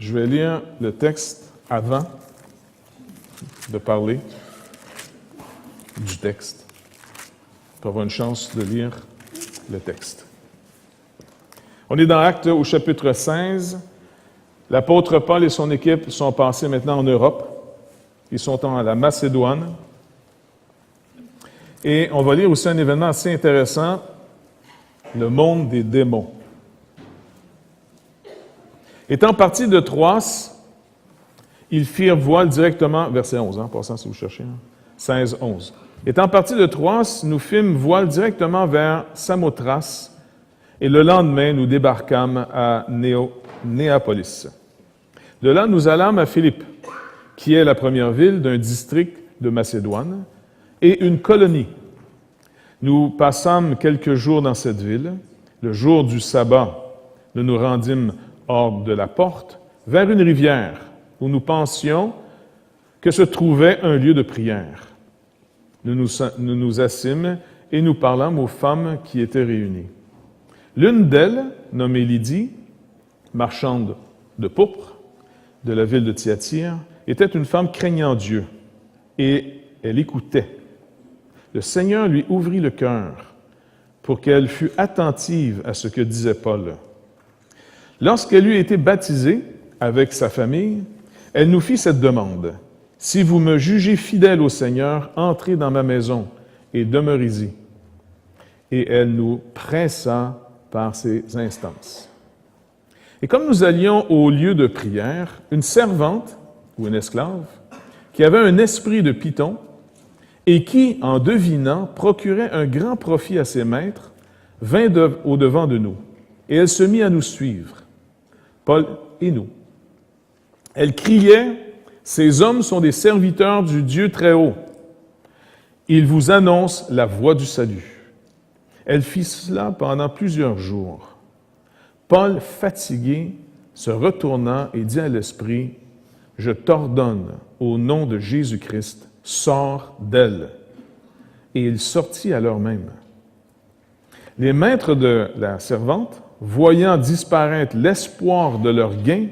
Je vais lire le texte avant de parler du texte, pour avoir une chance de lire le texte. On est dans Actes au chapitre 16. L'apôtre Paul et son équipe sont passés maintenant en Europe. Ils sont à la Macédoine. Et on va lire aussi un événement assez intéressant, le monde des démons. Étant partis de Troas, ils firent voile directement, verset 11, passant si vous cherchez, 16, 11. Étant partis de Troas, nous fîmes voile directement vers Samothrace, et le lendemain, nous débarquâmes à Néapolis. De là, nous allâmes à Philippe, qui est la première ville d'un district de Macédoine, et une colonie. Nous passâmes quelques jours dans cette ville. Le jour du sabbat, nous nous rendîmes hors de la porte, vers une rivière, où nous pensions que se trouvait un lieu de prière. Nous nous assîmes et nous parlâmes aux femmes qui étaient réunies. L'une d'elles, nommée Lydie, marchande de pourpre, de la ville de Thyatire, était une femme craignant Dieu, et elle écoutait. Le Seigneur lui ouvrit le cœur pour qu'elle fût attentive à ce que disait Paul. Lorsqu'elle eut été baptisée avec sa famille, elle nous fit cette demande. « Si vous me jugez fidèle au Seigneur, entrez dans ma maison et demeurez-y. » Et elle nous pressa par ses instances. Et comme nous allions au lieu de prière, une servante, ou une esclave, qui avait un esprit de python, et qui, en devinant, procurait un grand profit à ses maîtres, vint au-devant de nous. Et elle se mit à nous suivre, Paul et nous. Elle criait, « Ces hommes sont des serviteurs du Dieu Très-Haut. Ils vous annoncent la voie du salut. » Elle fit cela pendant plusieurs jours. Paul, fatigué, se retourna et dit à l'esprit, « Je t'ordonne, au nom de Jésus-Christ, sors d'elle. » Et il sortit à l'heure même. Les maîtres de la servante, voyant disparaître l'espoir de leur gain,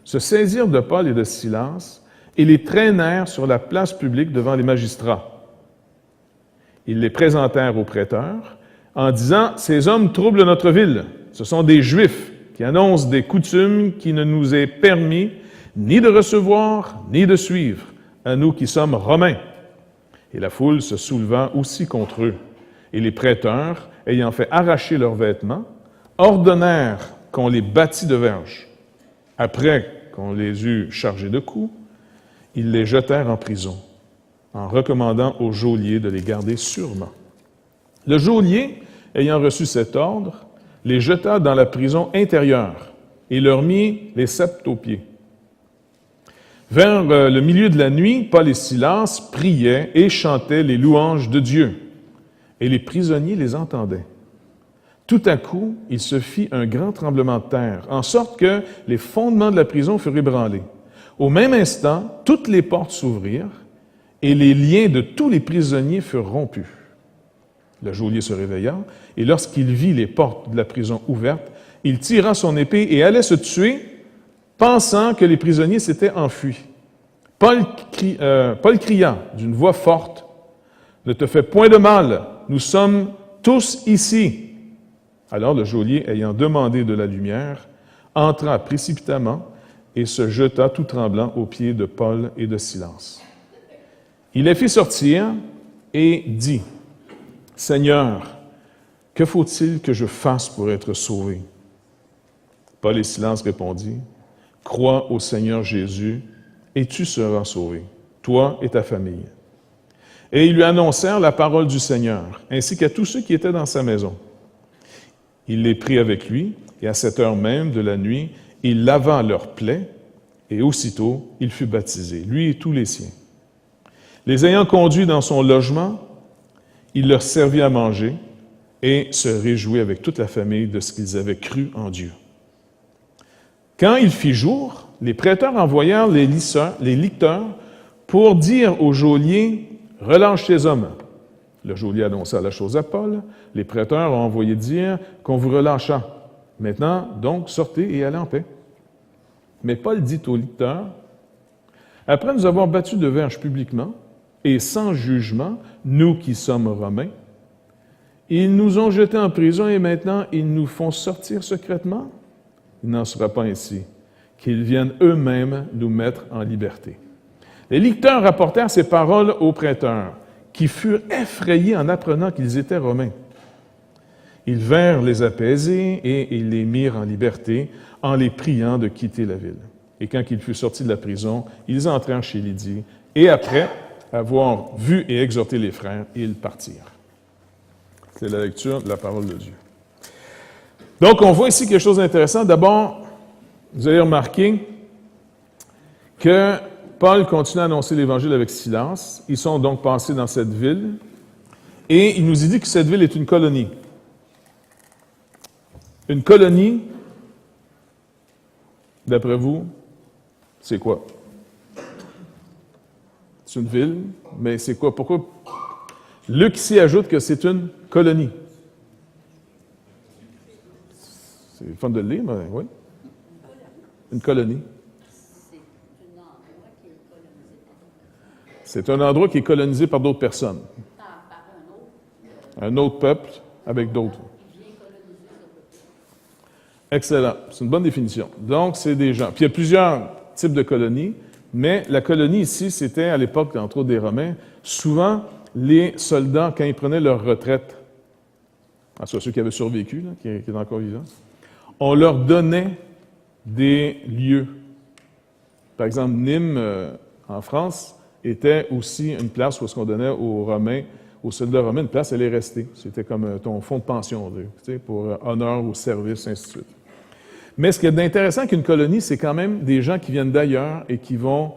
se saisirent de Paul et de Silas et les traînèrent sur la place publique devant les magistrats. Ils les présentèrent au prêteur en disant « Ces hommes troublent notre ville. Ce sont des Juifs qui annoncent des coutumes qui ne nous est permis ni de recevoir ni de suivre, à nous qui sommes Romains. » Et la foule se souleva aussi contre eux. Et les prêteurs, ayant fait arracher leurs vêtements, ordonnèrent qu'on les bâtît de verges. Après qu'on les eut chargés de coups, ils les jetèrent en prison, en recommandant au geôlier de les garder sûrement. Le geôlier, ayant reçu cet ordre, les jeta dans la prison intérieure et leur mit les sceptres aux pieds. Vers le milieu de la nuit, Paul et Silas priaient et chantaient les louanges de Dieu, et les prisonniers les entendaient. Tout à coup, il se fit un grand tremblement de terre, en sorte que les fondements de la prison furent ébranlés. Au même instant, toutes les portes s'ouvrirent, et les liens de tous les prisonniers furent rompus. Le geôlier se réveilla, et lorsqu'il vit les portes de la prison ouvertes, il tira son épée et allait se tuer, pensant que les prisonniers s'étaient enfuis. Paul cria d'une voix forte, « Ne te fais point de mal, nous sommes tous ici. » Alors le geôlier, ayant demandé de la lumière, entra précipitamment et se jeta tout tremblant aux pieds de Paul et de Silas. Il les fit sortir et dit, « Seigneur, que faut-il que je fasse pour être sauvé? » Paul et Silas répondirent, « Crois au Seigneur Jésus, et tu seras sauvé, toi et ta famille. » Et ils lui annoncèrent la parole du Seigneur, ainsi qu'à tous ceux qui étaient dans sa maison. Il les prit avec lui, et à cette heure même de la nuit, il lava leurs plaies, et aussitôt il fut baptisé, lui et tous les siens. Les ayant conduits dans son logement, il leur servit à manger et se réjouit avec toute la famille de ce qu'ils avaient cru en Dieu. Quand il fit jour, les prêteurs envoyèrent les licteurs pour dire au geôlier « Relâche ces hommes ». Le geôlier annonça la chose à Paul. Les prêteurs ont envoyé dire qu'on vous relâcha. Maintenant, donc, sortez et allez en paix. Mais Paul dit au lecteur, « Après nous avoir battus de verge publiquement et sans jugement, nous qui sommes Romains, ils nous ont jetés en prison et maintenant ils nous font sortir secrètement? Il n'en sera pas ainsi, qu'ils viennent eux-mêmes nous mettre en liberté. » Les lecteurs rapportèrent ces paroles aux prêteurs, qui furent effrayés en apprenant qu'ils étaient Romains. Ils vinrent les apaiser et ils les mirent en liberté en les priant de quitter la ville. Et quand ils furent sortis de la prison, ils entrèrent chez Lydie et après avoir vu et exhorté les frères, ils partirent. C'est la lecture de la parole de Dieu. Donc, on voit ici quelque chose d'intéressant. D'abord, vous allez remarquer que Paul continue à annoncer l'Évangile avec silence. Ils sont donc passés dans cette ville et il nous dit que cette ville est une colonie. Une colonie, d'après vous, c'est quoi? C'est une ville, mais c'est quoi? Pourquoi? Luc ici ajoute que c'est une colonie. C'est fun de le lire, mais oui. Une colonie. C'est un endroit qui est colonisé par d'autres personnes. Un autre peuple avec d'autres. Excellent. C'est une bonne définition. Donc, c'est des gens. Puis, il y a plusieurs types de colonies, mais la colonie ici, c'était à l'époque, entre autres des Romains, souvent, les soldats, quand ils prenaient leur retraite, en soit ceux qui avaient survécu, là, qui étaient encore vivants, on leur donnait des lieux. Par exemple, Nîmes, en France, était aussi une place où on donnait aux Romains, aux soldats romains, une place, elle est restée. C'était comme ton fonds de pension, tu sais, pour honneur au service, ainsi de suite. Mais ce qui est d'intéressant qu'une colonie, c'est quand même des gens qui viennent d'ailleurs et qui vont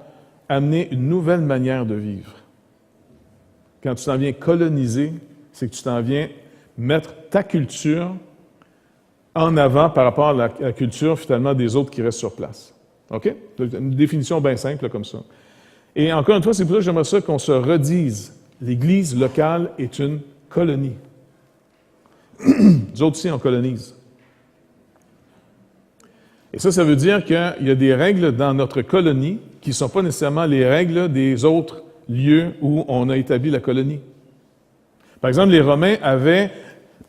amener une nouvelle manière de vivre. Quand tu t'en viens coloniser, c'est que tu t'en viens mettre ta culture en avant par rapport à la culture, finalement, des autres qui restent sur place. OK? Une définition bien simple, là, comme ça. Et encore une fois, c'est pour ça que j'aimerais ça qu'on se redise. L'Église locale est une colonie. Nous autres aussi, on colonise. Et ça veut dire qu'il y a des règles dans notre colonie qui ne sont pas nécessairement les règles des autres lieux où on a établi la colonie. Par exemple, les Romains avaient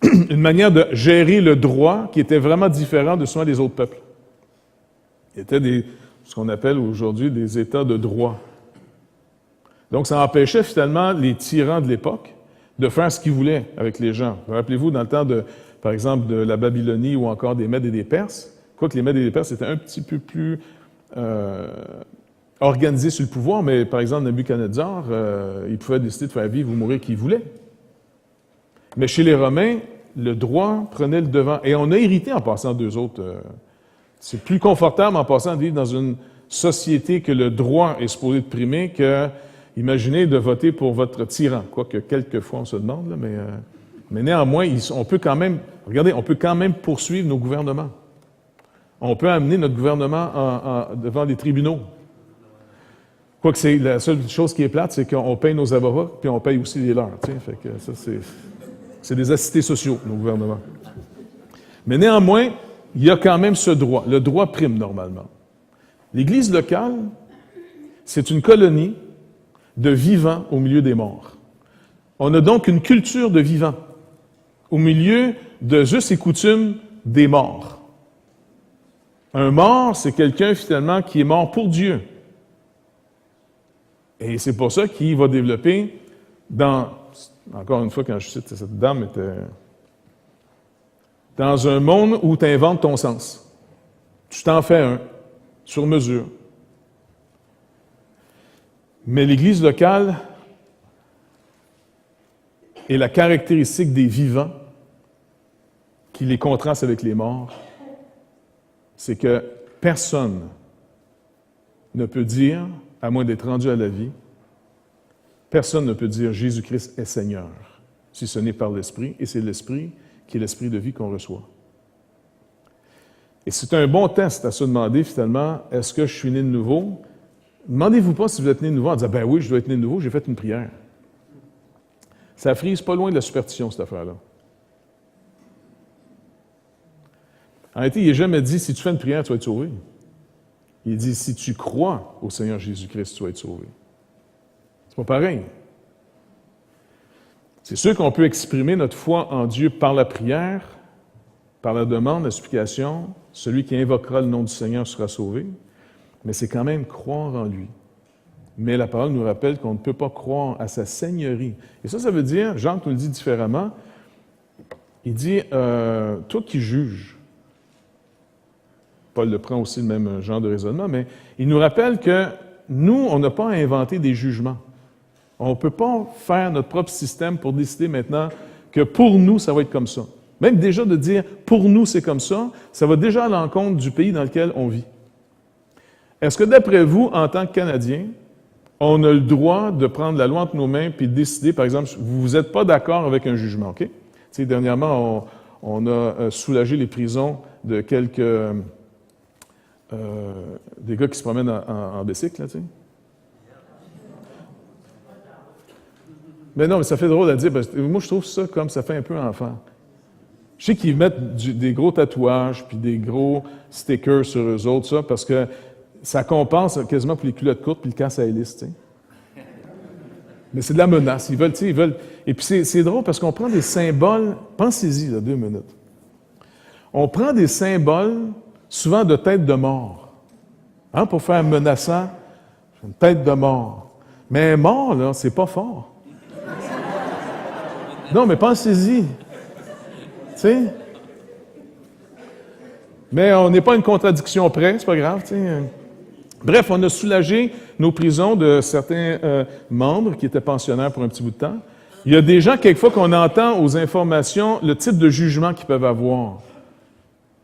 une manière de gérer le droit qui était vraiment différent de souvent des autres peuples. Il y était ce qu'on appelle aujourd'hui des États de droit. Donc, ça empêchait finalement les tyrans de l'époque de faire ce qu'ils voulaient avec les gens. Rappelez-vous, dans le temps, par exemple, de la Babylonie ou encore des Mèdes et des Perses, quoique les Mèdes et les Perses étaient un petit peu plus organisés sur le pouvoir, mais par exemple, Nebuchadnezzar, il pouvait décider de faire vivre ou mourir qui il voulait. Mais chez les Romains, le droit prenait le devant. Et on a hérité en passant d'eux autres. C'est plus confortable en passant de vivre dans une société que le droit est supposé de primer que, imaginez, de voter pour votre tyran. Quoique quelquefois on se demande, là, mais néanmoins, on peut quand même, regardez, on peut quand même poursuivre nos gouvernements. On peut amener notre gouvernement devant les tribunaux. Quoique c'est la seule chose qui est plate, c'est qu'on paye nos avocats, puis on paye aussi les leurs. Fait que ça, c'est des assistés sociaux, nos gouvernements. Mais néanmoins, il y a quand même ce droit. Le droit prime normalement. L'Église locale, c'est une colonie de vivants au milieu des morts. On a donc une culture de vivants au milieu de us et coutumes des morts. Un mort, c'est quelqu'un finalement qui est mort pour Dieu. Et c'est pour ça qu'il va développer encore une fois, quand je cite cette dame, était dans un monde où tu inventes ton sens. Tu t'en fais un, sur mesure. Mais l'Église locale est la caractéristique des vivants qui les contraste avec les morts, c'est que personne ne peut dire, à moins d'être rendu à la vie, personne ne peut dire Jésus-Christ est Seigneur, si ce n'est par l'Esprit, et c'est l'Esprit qui est l'Esprit de vie qu'on reçoit. Et c'est un bon test à se demander, finalement, est-ce que je suis né de nouveau? Demandez-vous pas si vous êtes né de nouveau en disant, ben oui, je dois être né de nouveau, j'ai fait une prière. Ça frise pas loin de la superstition, cette affaire-là. En réalité, il n'est jamais dit, si tu fais une prière, tu vas être sauvé. Il dit, si tu crois au Seigneur Jésus-Christ, tu vas être sauvé. C'est pas pareil. C'est sûr qu'on peut exprimer notre foi en Dieu par la prière, par la demande, la supplication. Celui qui invoquera le nom du Seigneur sera sauvé. Mais c'est quand même croire en lui. Mais la parole nous rappelle qu'on ne peut pas croire à sa seigneurie. Et ça veut dire, Jean nous le dit différemment, il dit, toi qui juges, Paul le prend aussi le même genre de raisonnement, mais il nous rappelle que nous, on n'a pas à inventer des jugements. On ne peut pas faire notre propre système pour décider maintenant que pour nous, ça va être comme ça. Même déjà de dire « pour nous, c'est comme ça », ça va déjà à l'encontre du pays dans lequel on vit. Est-ce que d'après vous, en tant que Canadiens, on a le droit de prendre la loi entre nos mains puis de décider, par exemple, vous n'êtes pas d'accord avec un jugement, OK? Tu sais, dernièrement, on a soulagé les prisons de quelques... des gars qui se promènent en bicycle, là, tu sais. Mais non, mais ça fait drôle à dire, parce que moi, je trouve ça comme ça fait un peu enfant. Je sais qu'ils mettent des gros tatouages puis des gros stickers sur eux autres, ça, parce que ça compense quasiment pour les culottes courtes puis le casse à hélice, tu sais. Mais c'est de la menace. Ils veulent, tu sais, ils veulent... Et puis c'est drôle parce qu'on prend des symboles... Pensez-y, là, 2 minutes. On prend des symboles, souvent de tête de mort. Hein, pour faire menaçant, une tête de mort. Mais mort, là, c'est pas fort. Non, mais pensez-y. Tu sais? Mais on n'est pas une contradiction près, c'est pas grave, tu sais. Bref, on a soulagé nos prisons de certains membres qui étaient pensionnaires pour un petit bout de temps. Il y a des gens, quelquefois, qu'on entend aux informations le type de jugement qu'ils peuvent avoir.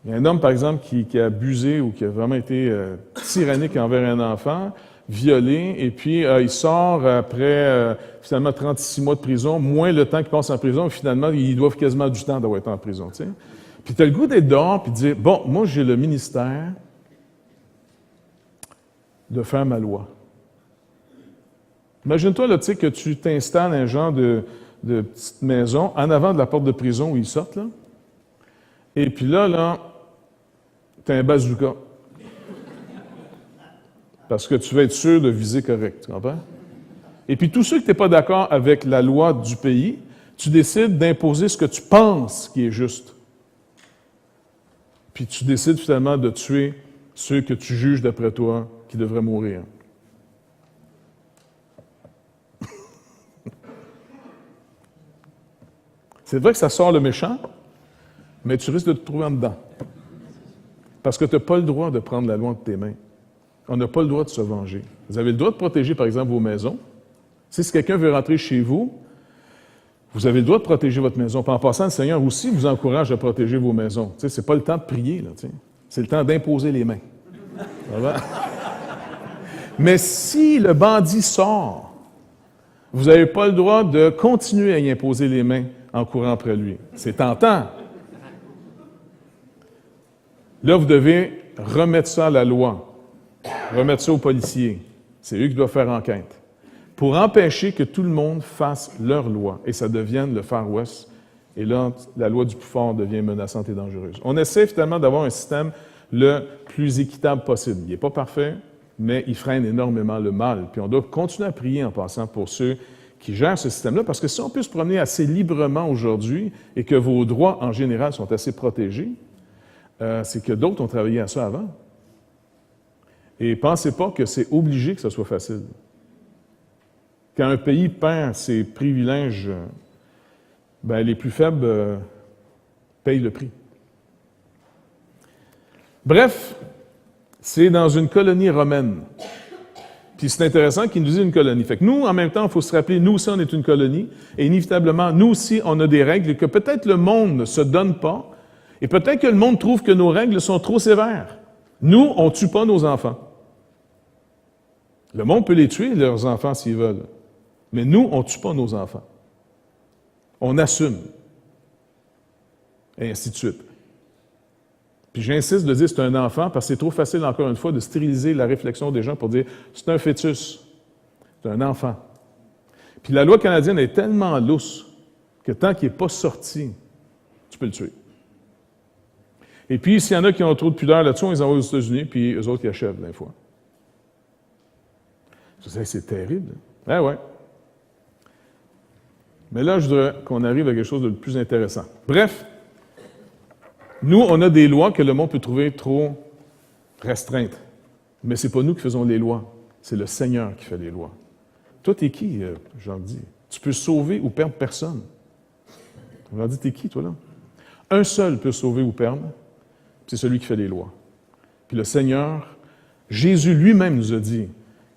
Il y a un homme, par exemple, qui a abusé ou qui a vraiment été tyrannique envers un enfant, violé, et puis il sort après, finalement, 36 mois de prison, moins le temps qu'il passe en prison, et finalement, ils doivent quasiment du temps d'avoir été en prison, tu sais. Puis tu as le goût d'être dehors, puis de dire, bon, moi, j'ai le ministère de faire ma loi. Imagine-toi, là, tu sais, que tu t'installes un genre de petite maison en avant de la porte de prison où ils sortent, là, et puis là, tu as un bazooka. Parce que tu veux être sûr de viser correct, tu comprends? Et puis tous ceux que tu n'es pas d'accord avec la loi du pays, tu décides d'imposer ce que tu penses qui est juste. Puis tu décides finalement de tuer ceux que tu juges d'après toi qui devraient mourir. C'est vrai que ça sort le méchant, mais tu risques de te trouver en dedans. Parce que tu n'as pas le droit de prendre la loi entre tes mains. On n'a pas le droit de se venger. Vous avez le droit de protéger, par exemple, vos maisons. Si quelqu'un veut rentrer chez vous, vous avez le droit de protéger votre maison. Puis en passant, le Seigneur aussi vous encourage à protéger vos maisons. Tu sais, c'est pas le temps de prier, là, tu sais. C'est le temps d'imposer les mains. Mais si le bandit sort, vous n'avez pas le droit de continuer à y imposer les mains en courant après lui. C'est tentant. Là, vous devez remettre ça à la loi. Remettre ça aux policiers. C'est eux qui doivent faire enquête. Pour empêcher que tout le monde fasse leur loi et ça devienne le Far West. Et là, la loi du plus fort devient menaçante et dangereuse. On essaie finalement d'avoir un système le plus équitable possible. Il n'est pas parfait, mais il freine énormément le mal. Puis on doit continuer à prier en passant pour ceux qui gèrent ce système-là, parce que si on peut se promener assez librement aujourd'hui et que vos droits en général sont assez protégés, c'est que d'autres ont travaillé à ça avant. Et pensez pas que c'est obligé que ça soit facile. Quand un pays perd ses privilèges, les plus faibles payent le prix. Bref, c'est dans une colonie romaine. Puis c'est intéressant qu'il nous dise une colonie. Fait que nous, en même temps, il faut se rappeler, nous aussi, on est une colonie. Et inévitablement, nous aussi, on a des règles que peut-être le monde ne se donne pas. Et peut-être que le monde trouve que nos règles sont trop sévères. Nous, on ne tue pas nos enfants. Le monde peut les tuer, leurs enfants, s'ils veulent. Mais nous, on ne tue pas nos enfants. On assume. Et ainsi de suite. Puis j'insiste de dire c'est un enfant parce que c'est trop facile, encore une fois, de stériliser la réflexion des gens pour dire c'est un fœtus, c'est un enfant. Puis la loi canadienne est tellement lousse que tant qu'il n'est pas sorti, tu peux le tuer. Et puis, s'il y en a qui ont trop de pudeur là-dessus, on les envoie aux États-Unis, puis eux autres, ils achèvent, des fois. Je disais, c'est terrible. Ah ouais. Mais là, je voudrais qu'on arrive à quelque chose de plus intéressant. Bref, nous, on a des lois que le monde peut trouver trop restreintes. Mais ce n'est pas nous qui faisons les lois. C'est le Seigneur qui fait les lois. Toi, t'es qui, j'en dis? Tu peux sauver ou perdre personne. On leur dit, t'es qui, toi, là? Un seul peut sauver ou perdre, c'est celui qui fait les lois. Puis le Seigneur, Jésus lui-même nous a dit,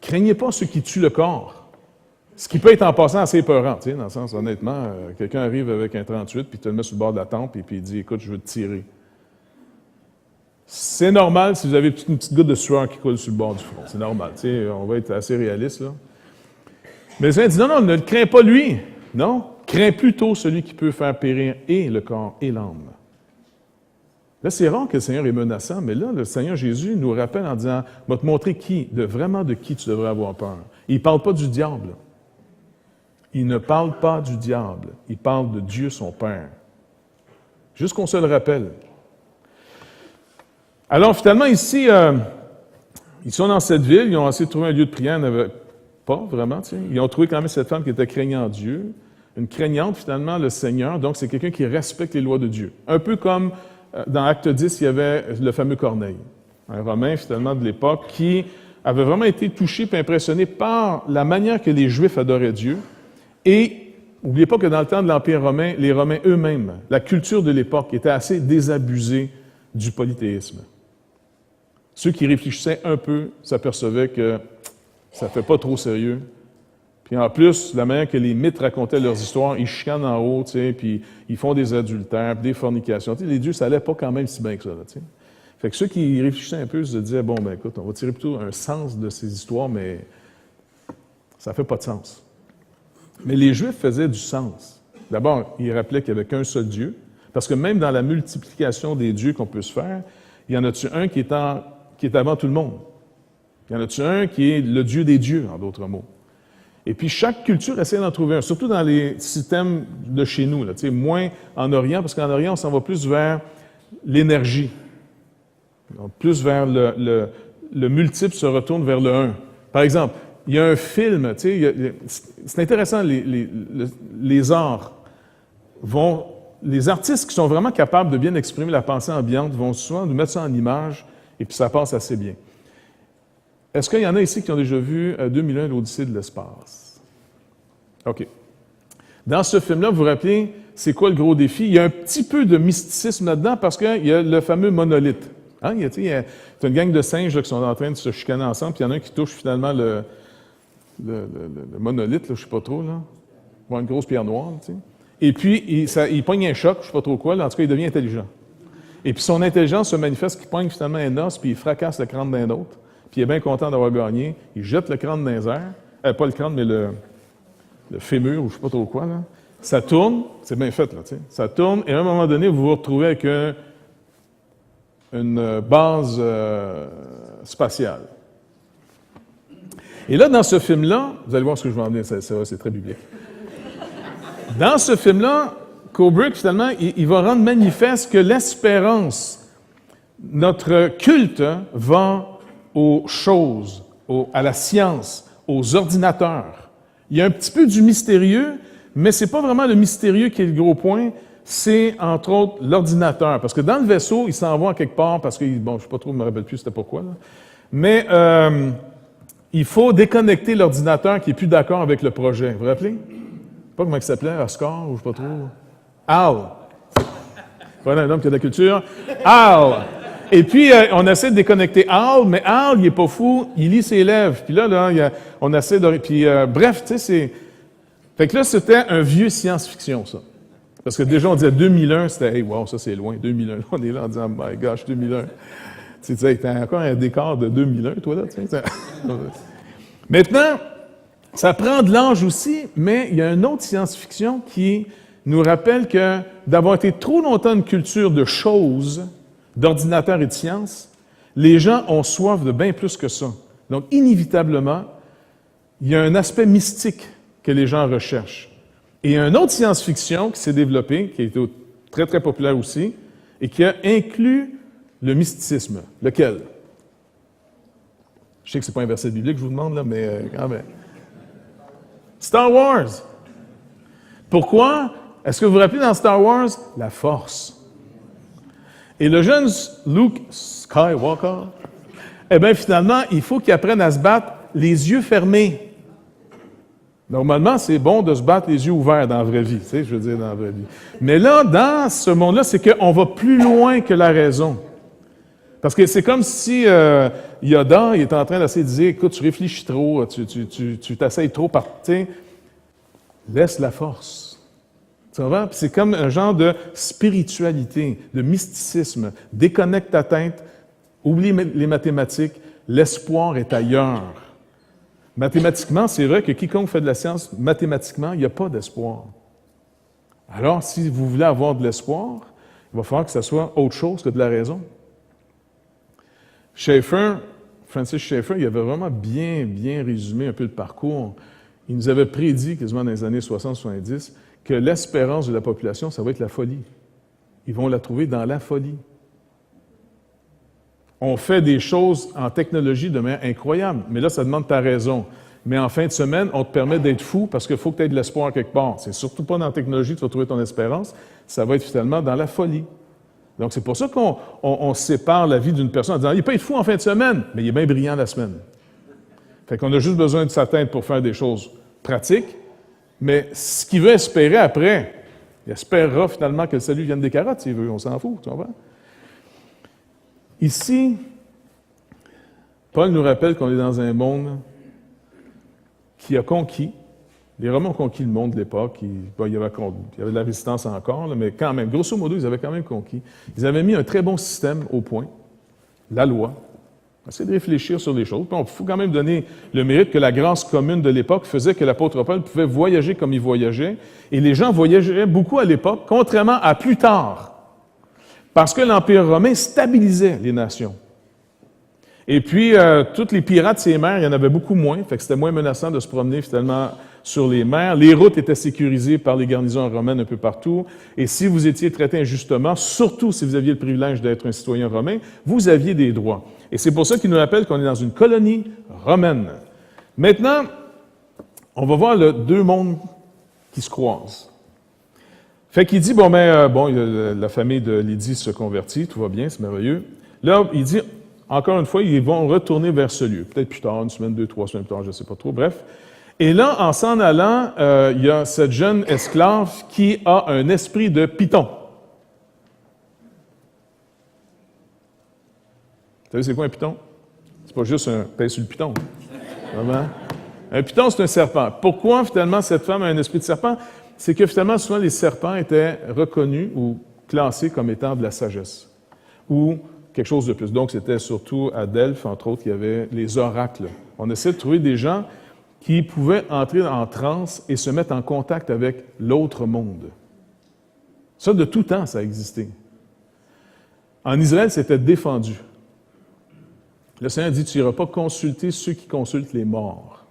craignez pas ceux qui tuent le corps. Ce qui peut être en passant assez épeurant, tu sais, dans le sens, honnêtement, quelqu'un arrive avec un 38, puis te le met sur le bord de la tempe, et puis il dit, écoute, je veux te tirer. C'est normal si vous avez une petite goutte de sueur qui coule sur le bord du front. C'est normal, tu sais, on va être assez réaliste, là. Mais le Seigneur dit, non, non, ne le crains pas lui. Non, crains plutôt celui qui peut faire périr et le corps et l'âme. Là, c'est rare que le Seigneur est menaçant, mais là, le Seigneur Jésus nous rappelle en disant, « Va te montrer vraiment de qui tu devrais avoir peur. » Il ne parle pas du diable. Il ne parle pas du diable. Il parle de Dieu, son Père. Juste qu'on se le rappelle. Alors, finalement, ici, ils sont dans cette ville, ils ont essayé de trouver un lieu de prière, ils n'avaient pas vraiment, tu sais. Ils ont trouvé quand même cette femme qui était craignante Dieu, une craignante, finalement, le Seigneur, donc c'est quelqu'un qui respecte les lois de Dieu. Un peu comme dans Acte 10, il y avait le fameux Corneille, un Romain, finalement, de l'époque, qui avait vraiment été touché et impressionné par la manière que les Juifs adoraient Dieu. Et n'oubliez pas que dans le temps de l'Empire romain, les Romains eux-mêmes, la culture de l'époque était assez désabusée du polythéisme. Ceux qui réfléchissaient un peu s'apercevaient que ça ne fait pas trop sérieux. Puis en plus, la manière que les mythes racontaient leurs histoires, ils chicanent en haut, tu sais, puis ils font des adultères, puis des fornications. Tu sais, les dieux, ça n'allait pas quand même si bien que ça, là, tu sais. Fait que ceux qui réfléchissaient un peu se disaient, bon, ben écoute, on va tirer plutôt un sens de ces histoires, mais ça ne fait pas de sens. Mais les Juifs faisaient du sens. D'abord, ils rappelaient qu'il n'y avait qu'un seul Dieu, parce que même dans la multiplication des dieux qu'on peut se faire, il y en a-tu un qui est avant tout le monde? Il y en a-tu un qui est le Dieu des dieux, en d'autres mots? Et puis, chaque culture essaie d'en trouver un, surtout dans les systèmes de chez nous, là, moins en Orient, parce qu'en Orient, on s'en va plus vers l'énergie. Donc, plus vers le multiple se retourne vers le un. Par exemple, il y a un film, c'est intéressant, les arts les artistes qui sont vraiment capables de bien exprimer la pensée ambiante vont souvent nous mettre ça en image, et puis ça passe assez bien. Est-ce qu'il y en a ici qui ont déjà vu 2001, l'Odyssée de l'espace? OK. Dans ce film-là, vous vous rappelez, c'est quoi le gros défi? Il y a un petit peu de mysticisme là-dedans parce qu'il y a le fameux monolithe. Hein? Il y a une gang de singes là, qui sont en train de se chicaner ensemble, puis il y en a un qui touche finalement le monolithe, là, je ne sais pas trop, là. Une grosse pierre noire, tu sais. Et puis, il pogne un choc, je ne sais pas trop quoi, là, en tout cas, il devient intelligent. Et puis, son intelligence se manifeste qu'il pogne finalement un os, puis il fracasse le crâne d'un autre. Puis il est bien content d'avoir gagné. Il jette le crâne dans les airs. Pas le crâne, mais le fémur, ou je ne sais pas trop quoi. Là. Ça tourne. C'est bien fait, là, tu sais. Ça tourne, et à un moment donné, vous vous retrouvez avec une base spatiale. Et là, dans ce film-là, vous allez voir ce que je vais en venir, c'est très biblique. Dans ce film-là, Kubrick, finalement, il va rendre manifeste que l'espérance, notre culte, va aux choses, à la science, aux ordinateurs. Il y a un petit peu du mystérieux, mais ce n'est pas vraiment le mystérieux qui est le gros point, c'est entre autres l'ordinateur. Parce que dans le vaisseau, il s'en va quelque part, parce que, bon, je ne sais pas trop, je ne me rappelle plus c'était pourquoi, là. Mais il faut déconnecter l'ordinateur qui n'est plus d'accord avec le projet. Vous vous rappelez? Je ne sais pas comment il s'appelait, Oscar, ou je ne sais pas trop. Al. Voilà un homme qui a de la culture. Al. Et puis, on essaie de déconnecter Al, mais Al, il n'est pas fou, il lit ses lèvres. Puis là, on essaie de... Puis, bref, tu sais, c'est... Fait que là, c'était un vieux science-fiction, ça. Parce que déjà, on disait 2001, c'était, hey, wow, ça c'est loin, 2001. On est là en disant, my gosh, 2001. Tu sais, t'as encore un décor de 2001, toi, là, tu sais. Maintenant, ça prend de l'âge aussi, mais il y a une autre science-fiction qui nous rappelle que d'avoir été trop longtemps une culture de choses, d'ordinateurs et de sciences, les gens ont soif de bien plus que ça. Donc, inévitablement, il y a un aspect mystique que les gens recherchent. Et il y a une autre science-fiction qui s'est développée, qui a été très, très populaire aussi, et qui a inclus le mysticisme. Lequel? Je sais que ce n'est pas un verset biblique que je vous demande, là, mais quand même. Star Wars. Pourquoi? Est-ce que vous vous rappelez dans Star Wars? La force. Et le jeune Luke Skywalker, eh bien, finalement, il faut qu'il apprenne à se battre les yeux fermés. Normalement, c'est bon de se battre les yeux ouverts dans la vraie vie, tu sais, je veux dire, dans la vraie vie. Mais là, dans ce monde-là, c'est qu'on va plus loin que la raison. Parce que c'est comme si Yoda il est en train d'essayer de dire, écoute, tu réfléchis trop, tu t'essayes trop par... Laisse la force. Tu vois? C'est comme un genre de spiritualité, de mysticisme. Déconnecte ta tête, oublie les mathématiques, l'espoir est ailleurs. Mathématiquement, c'est vrai que quiconque fait de la science, mathématiquement, il n'y a pas d'espoir. Alors, si vous voulez avoir de l'espoir, il va falloir que ce soit autre chose que de la raison. Francis Schaeffer, il avait vraiment bien résumé un peu le parcours. Il nous avait prédit, quasiment dans les années 60-70, que l'espérance de la population, ça va être la folie. Ils vont la trouver dans la folie. On fait des choses en technologie de manière incroyable, mais là, ça demande ta raison. Mais en fin de semaine, on te permet d'être fou parce qu'il faut que tu aies de l'espoir quelque part. C'est surtout pas dans la technologie que tu vas trouver ton espérance, ça va être finalement dans la folie. Donc, c'est pour ça qu'on sépare la vie d'une personne en disant « il peut être fou en fin de semaine, mais il est bien brillant la semaine ». Fait qu'on a juste besoin de sa tête pour faire des choses pratiques, mais ce qu'il veut espérer après, il espérera finalement que le salut vienne des carottes s'il veut, on s'en fout, tu comprends? Ici, Paul nous rappelle qu'on est dans un monde qui a conquis. Les Romains ont conquis le monde de l'époque. Il y avait de la résistance encore, là, mais quand même, grosso modo, ils avaient quand même conquis. Ils avaient mis un très bon système au point, la loi. Essayez de réfléchir sur les choses. Puis il faut quand même donner le mérite que la grâce commune de l'époque faisait que l'apôtre Paul pouvait voyager comme il voyageait. Et les gens voyageaient beaucoup à l'époque, contrairement à plus tard. Parce que l'Empire romain stabilisait les nations. Et puis, tous les pirates ces mers, il y en avait beaucoup moins, fait que c'était moins menaçant de se promener finalement sur les mers. Les routes étaient sécurisées par les garnisons romaines un peu partout. Et si vous étiez traité injustement, surtout si vous aviez le privilège d'être un citoyen romain, vous aviez des droits. Et c'est pour ça qu'il nous rappelle qu'on est dans une colonie romaine. Maintenant, on va voir deux mondes qui se croisent. Fait qu'il dit, la famille de Lydie se convertit, tout va bien, c'est merveilleux. Là, il dit, encore une fois, ils vont retourner vers ce lieu. Peut-être plus tard, 1 semaine, 2, 3 semaines plus tard, je ne sais pas trop, bref. Et là, en s'en allant, il y a cette jeune esclave qui a un esprit de python. Vous savez, c'est quoi un python? C'est pas juste un pain sur le python. Vraiment? Un python, c'est un serpent. Pourquoi, finalement, cette femme a un esprit de serpent? C'est que, finalement, souvent, les serpents étaient reconnus ou classés comme étant de la sagesse ou quelque chose de plus. Donc, c'était surtout à Delphes, entre autres, qu'il y avait les oracles. On essaie de trouver des gens qui pouvaient entrer en transe et se mettre en contact avec l'autre monde. Ça, de tout temps, ça a existé. En Israël, c'était défendu. Le Seigneur dit, tu n'iras pas consulter ceux qui consultent les morts.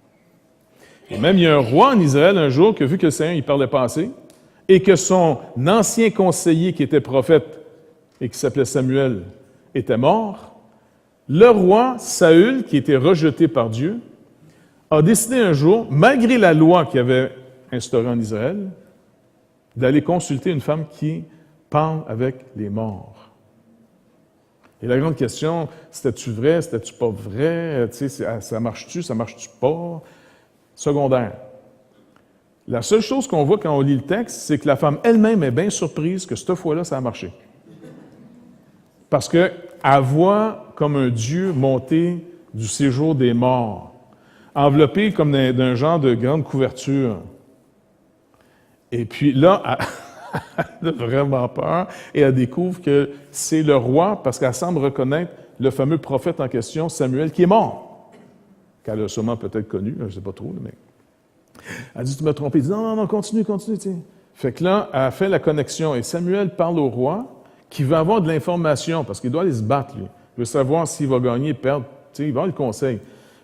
Et même, il y a un roi en Israël un jour qui a vu que le Seigneur, il parlait pas assez, et que son ancien conseiller qui était prophète et qui s'appelait Samuel était mort. Le roi Saül, qui était rejeté par Dieu, a décidé un jour, malgré la loi qu'il avait instaurée en Israël, d'aller consulter une femme qui parle avec les morts. Et la grande question, c'était-tu vrai, c'était-tu pas vrai, tu sais, ça marche-tu pas? Secondaire. La seule chose qu'on voit quand on lit le texte, c'est que la femme elle-même est bien surprise que cette fois-là, ça a marché. Parce qu'elle voit comme un Dieu monter du séjour des morts, enveloppé comme d'un genre de grande couverture. Et puis là, elle a vraiment peur et elle découvre que c'est le roi, parce qu'elle semble reconnaître le fameux prophète en question, Samuel, qui est mort. Qu'elle a sûrement peut-être connu, je ne sais pas trop, mais... Elle dit, tu m'as trompé. Elle dit, non, continue, tu sais. Fait que là, elle fait la connexion et Samuel parle au roi qui veut avoir de l'information, parce qu'il doit aller se battre, lui. Il veut savoir s'il va gagner, perdre, tu sais, il va avoir le conseil.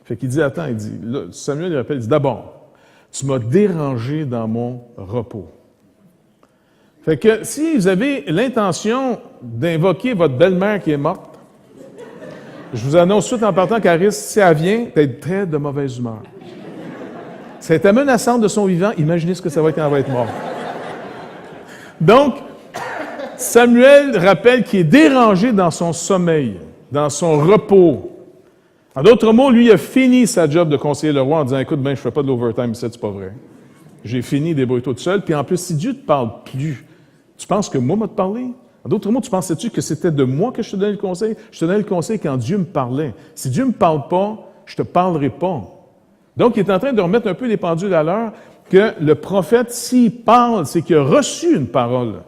Fait qu'il dit, attends, il dit, là, Samuel il rappelle, il dit, d'abord, tu m'as dérangé dans mon repos. Fait que si vous avez l'intention d'invoquer votre belle-mère qui est morte, je vous annonce tout de suite en partant qu'elle risque, si elle vient, d'être très de mauvaise humeur. C'est menaçante de son vivant, imaginez ce que ça va être quand elle va être morte. Donc, Samuel rappelle qu'il est dérangé dans son sommeil, dans son repos. En d'autres mots, lui, il a fini sa job de conseiller le roi en disant « Écoute, ben, je ne fais pas de l'overtime, ça, c'est pas vrai. J'ai fini, débrouille-toi tout seul. Puis en plus, si Dieu ne te parle plus, tu penses que moi, m'a te parlé? En d'autres mots, tu pensais-tu que c'était de moi que je te donnais le conseil? Je te donnais le conseil quand Dieu me parlait. Si Dieu ne me parle pas, je ne te parlerai pas. » Donc, il est en train de remettre un peu les pendules à l'heure que le prophète, s'il parle, c'est qu'il a reçu une parole.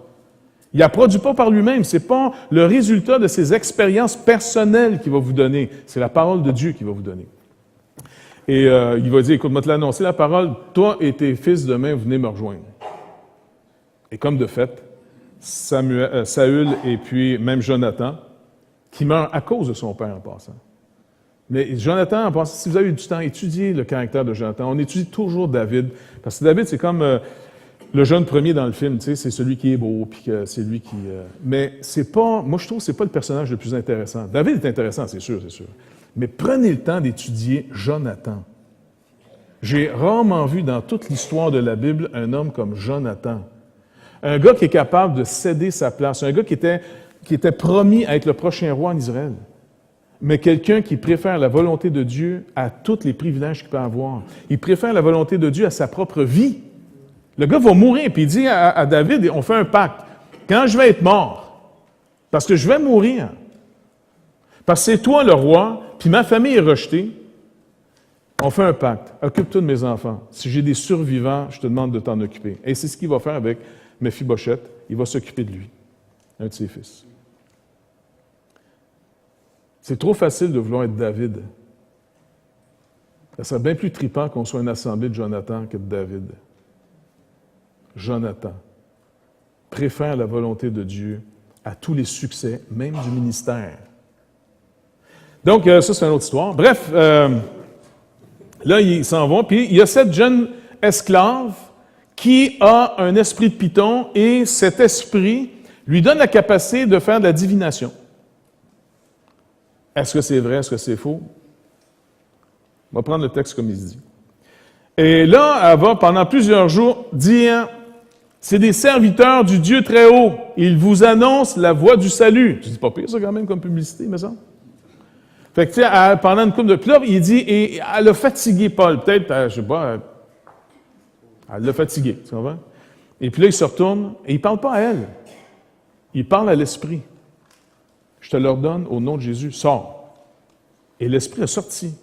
Il ne la produit pas par lui-même. Ce n'est pas le résultat de ses expériences personnelles qu'il va vous donner. C'est la parole de Dieu qu'il va vous donner. Et il va dire, écoute, moi te l'annoncer la parole, toi et tes fils demain, venez me rejoindre. Et comme de fait, Saül et puis même Jonathan, qui meurt à cause de son père en passant. Mais Jonathan, en passant, si vous avez eu du temps, étudiez le caractère de Jonathan. On étudie toujours David, parce que David, c'est comme le jeune premier dans le film, tu sais, c'est celui qui est beau, puis que c'est lui qui... Mais c'est pas... Moi, je trouve que c'est pas le personnage le plus intéressant. David est intéressant, c'est sûr, c'est sûr. Mais prenez le temps d'étudier Jonathan. J'ai rarement vu dans toute l'histoire de la Bible un homme comme Jonathan. Un gars qui est capable de céder sa place. Un gars qui était promis à être le prochain roi en Israël. Mais quelqu'un qui préfère la volonté de Dieu à tous les privilèges qu'il peut avoir. Il préfère la volonté de Dieu à sa propre vie. Le gars va mourir, puis il dit à David, on fait un pacte. Quand je vais être mort, parce que je vais mourir, parce que c'est toi le roi, puis ma famille est rejetée, on fait un pacte. Occupe-toi de mes enfants. Si j'ai des survivants, je te demande de t'en occuper. Et c'est ce qu'il va faire avec Méphibosheth. Il va s'occuper de lui, un de ses fils. C'est trop facile de vouloir être David. Ça serait bien plus trippant qu'on soit une assemblée de Jonathan que de David. Jonathan préfère la volonté de Dieu à tous les succès, même du ministère. Donc, ça, c'est une autre histoire. Bref, là, ils s'en vont. Puis, il y a cette jeune esclave qui a un esprit de Python et cet esprit lui donne la capacité de faire de la divination. Est-ce que c'est vrai? Est-ce que c'est faux? On va prendre le texte comme il se dit. Et là, elle va, pendant plusieurs jours, dire, c'est des serviteurs du Dieu très haut. Ils vous annoncent la voie du salut. Je dis, pas pire ça quand même comme publicité, mais ça. Fait que, tu sais, pendant une couple de... Puis là, il dit, et elle a fatigué Paul. Peut-être, je sais pas, elle l'a fatigué, tu comprends? Et puis là, il se retourne, et il ne parle pas à elle. Il parle à l'esprit. Je te l'ordonne au nom de Jésus, sors. Et l'esprit a sorti.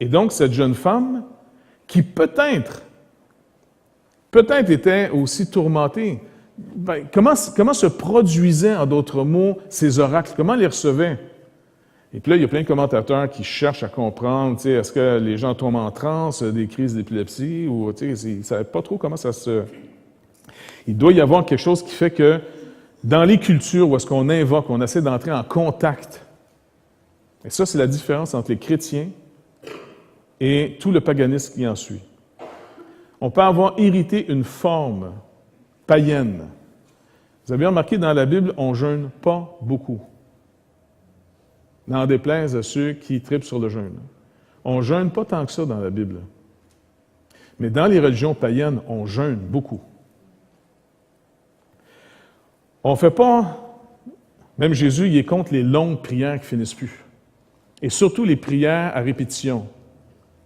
Et donc, cette jeune femme, qui peut-être était aussi tourmentée, ben, comment se produisaient, en d'autres mots, ces oracles? Comment elle les recevait? Et puis là, il y a plein de commentateurs qui cherchent à comprendre, tu sais, est-ce que les gens tombent en transe, des crises d'épilepsie, ou, tu sais, ils ne savaient pas trop comment ça se... Il doit y avoir quelque chose qui fait que, dans les cultures où est-ce qu'on invoque, on essaie d'entrer en contact, et ça, c'est la différence entre les chrétiens et tout le paganisme qui en suit. On peut avoir hérité une forme païenne. Vous avez remarqué, dans la Bible, on ne jeûne pas beaucoup. N'en déplaise à ceux qui tripent sur le jeûne. On ne jeûne pas tant que ça dans la Bible. Mais dans les religions païennes, on jeûne beaucoup. On ne fait pas... Même Jésus, il est contre les longues prières qui finissent plus. Et surtout les prières à répétition.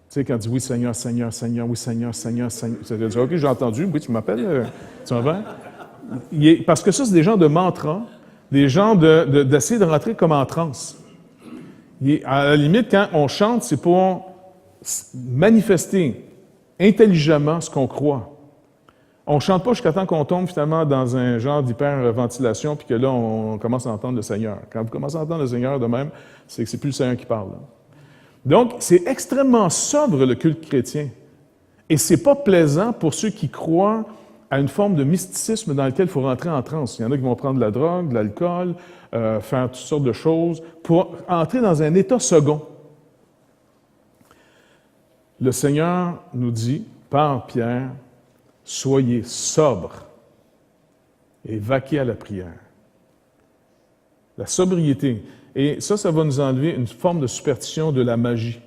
Tu sais, quand il dit « Oui, Seigneur, Seigneur, Seigneur, oui, Seigneur, Seigneur, Seigneur », ça veut dire « OK, j'ai entendu, oui, tu m'appelles, tu m'appelles? » Parce que ça, c'est des gens de mantra, des gens d'essayer de rentrer comme en transe. À la limite, quand on chante, c'est pour manifester intelligemment ce qu'on croit. On ne chante pas jusqu'à temps qu'on tombe finalement dans un genre d'hyperventilation, puis que là, on commence à entendre le Seigneur. Quand vous commencez à entendre le Seigneur de même, c'est que c'est plus le Seigneur qui parle. Là. Donc, c'est extrêmement sobre le culte chrétien. Et c'est pas plaisant pour ceux qui croient à une forme de mysticisme dans lequel il faut rentrer en transe. Il y en a qui vont prendre de la drogue, de l'alcool, faire toutes sortes de choses pour entrer dans un état second. Le Seigneur nous dit, par Pierre, soyez sobres et vaquer à la prière. La sobriété. Et ça va nous enlever une forme de superstition de la magie.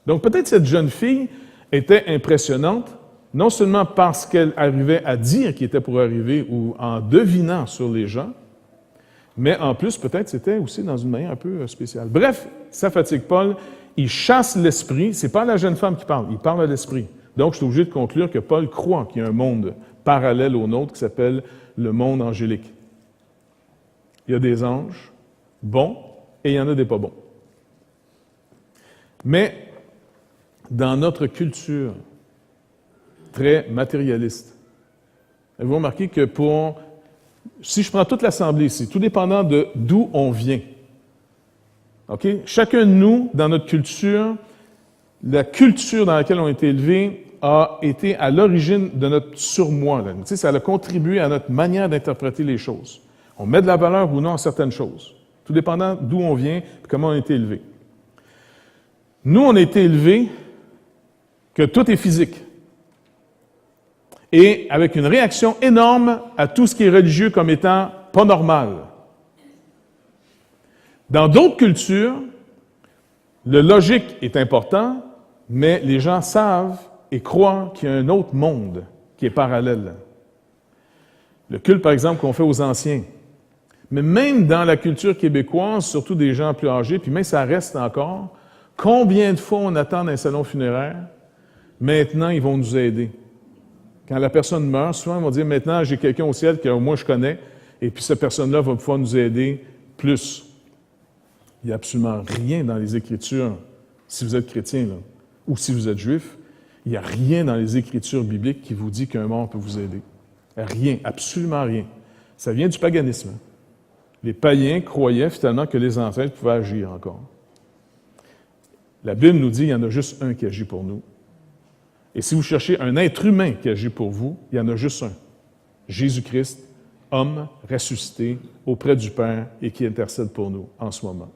Donc peut-être cette jeune fille était impressionnante, non seulement parce qu'elle arrivait à dire qu'il était pour arriver ou en devinant sur les gens, mais en plus, peut-être, c'était aussi dans une manière un peu spéciale. Bref, ça fatigue Paul. Il chasse l'esprit. Ce n'est pas la jeune femme qui parle, il parle à l'esprit. Donc, je suis obligé de conclure que Paul croit qu'il y a un monde parallèle au nôtre qui s'appelle le monde angélique. Il y a des anges bons et il y en a des pas bons. Mais dans notre culture très matérialiste, avez-vous remarqué que si je prends toute l'Assemblée ici, tout dépendant d'où on vient, OK? Chacun de nous, dans notre culture, la culture dans laquelle on a été élevé a été à l'origine de notre surmoi. Tu sais, ça a contribué à notre manière d'interpréter les choses. On met de la valeur ou non à certaines choses, tout dépendant d'où on vient et comment on a été élevé. Nous, on a été élevés que tout est physique. Et avec une réaction énorme à tout ce qui est religieux comme étant pas normal. Dans d'autres cultures, le logique est important, mais les gens savent et croient qu'il y a un autre monde qui est parallèle. Le culte, par exemple, qu'on fait aux anciens. Mais même dans la culture québécoise, surtout des gens plus âgés, puis même ça reste encore, combien de fois on attend dans un salon funéraire, maintenant ils vont nous aider. Quand la personne meurt, souvent, ils vont dire, maintenant, j'ai quelqu'un au ciel que moi je connais, et puis cette personne-là va pouvoir nous aider plus. Il n'y a absolument rien dans les Écritures, si vous êtes chrétien, là, ou si vous êtes juif, il n'y a rien dans les Écritures bibliques qui vous dit qu'un mort peut vous aider. Rien, absolument rien. Ça vient du paganisme. Les païens croyaient finalement que les ancêtres pouvaient agir encore. La Bible nous dit qu'il y en a juste un qui agit pour nous. Et si vous cherchez un être humain qui agit pour vous, il y en a juste un. Jésus-Christ, homme ressuscité auprès du Père et qui intercède pour nous en ce moment.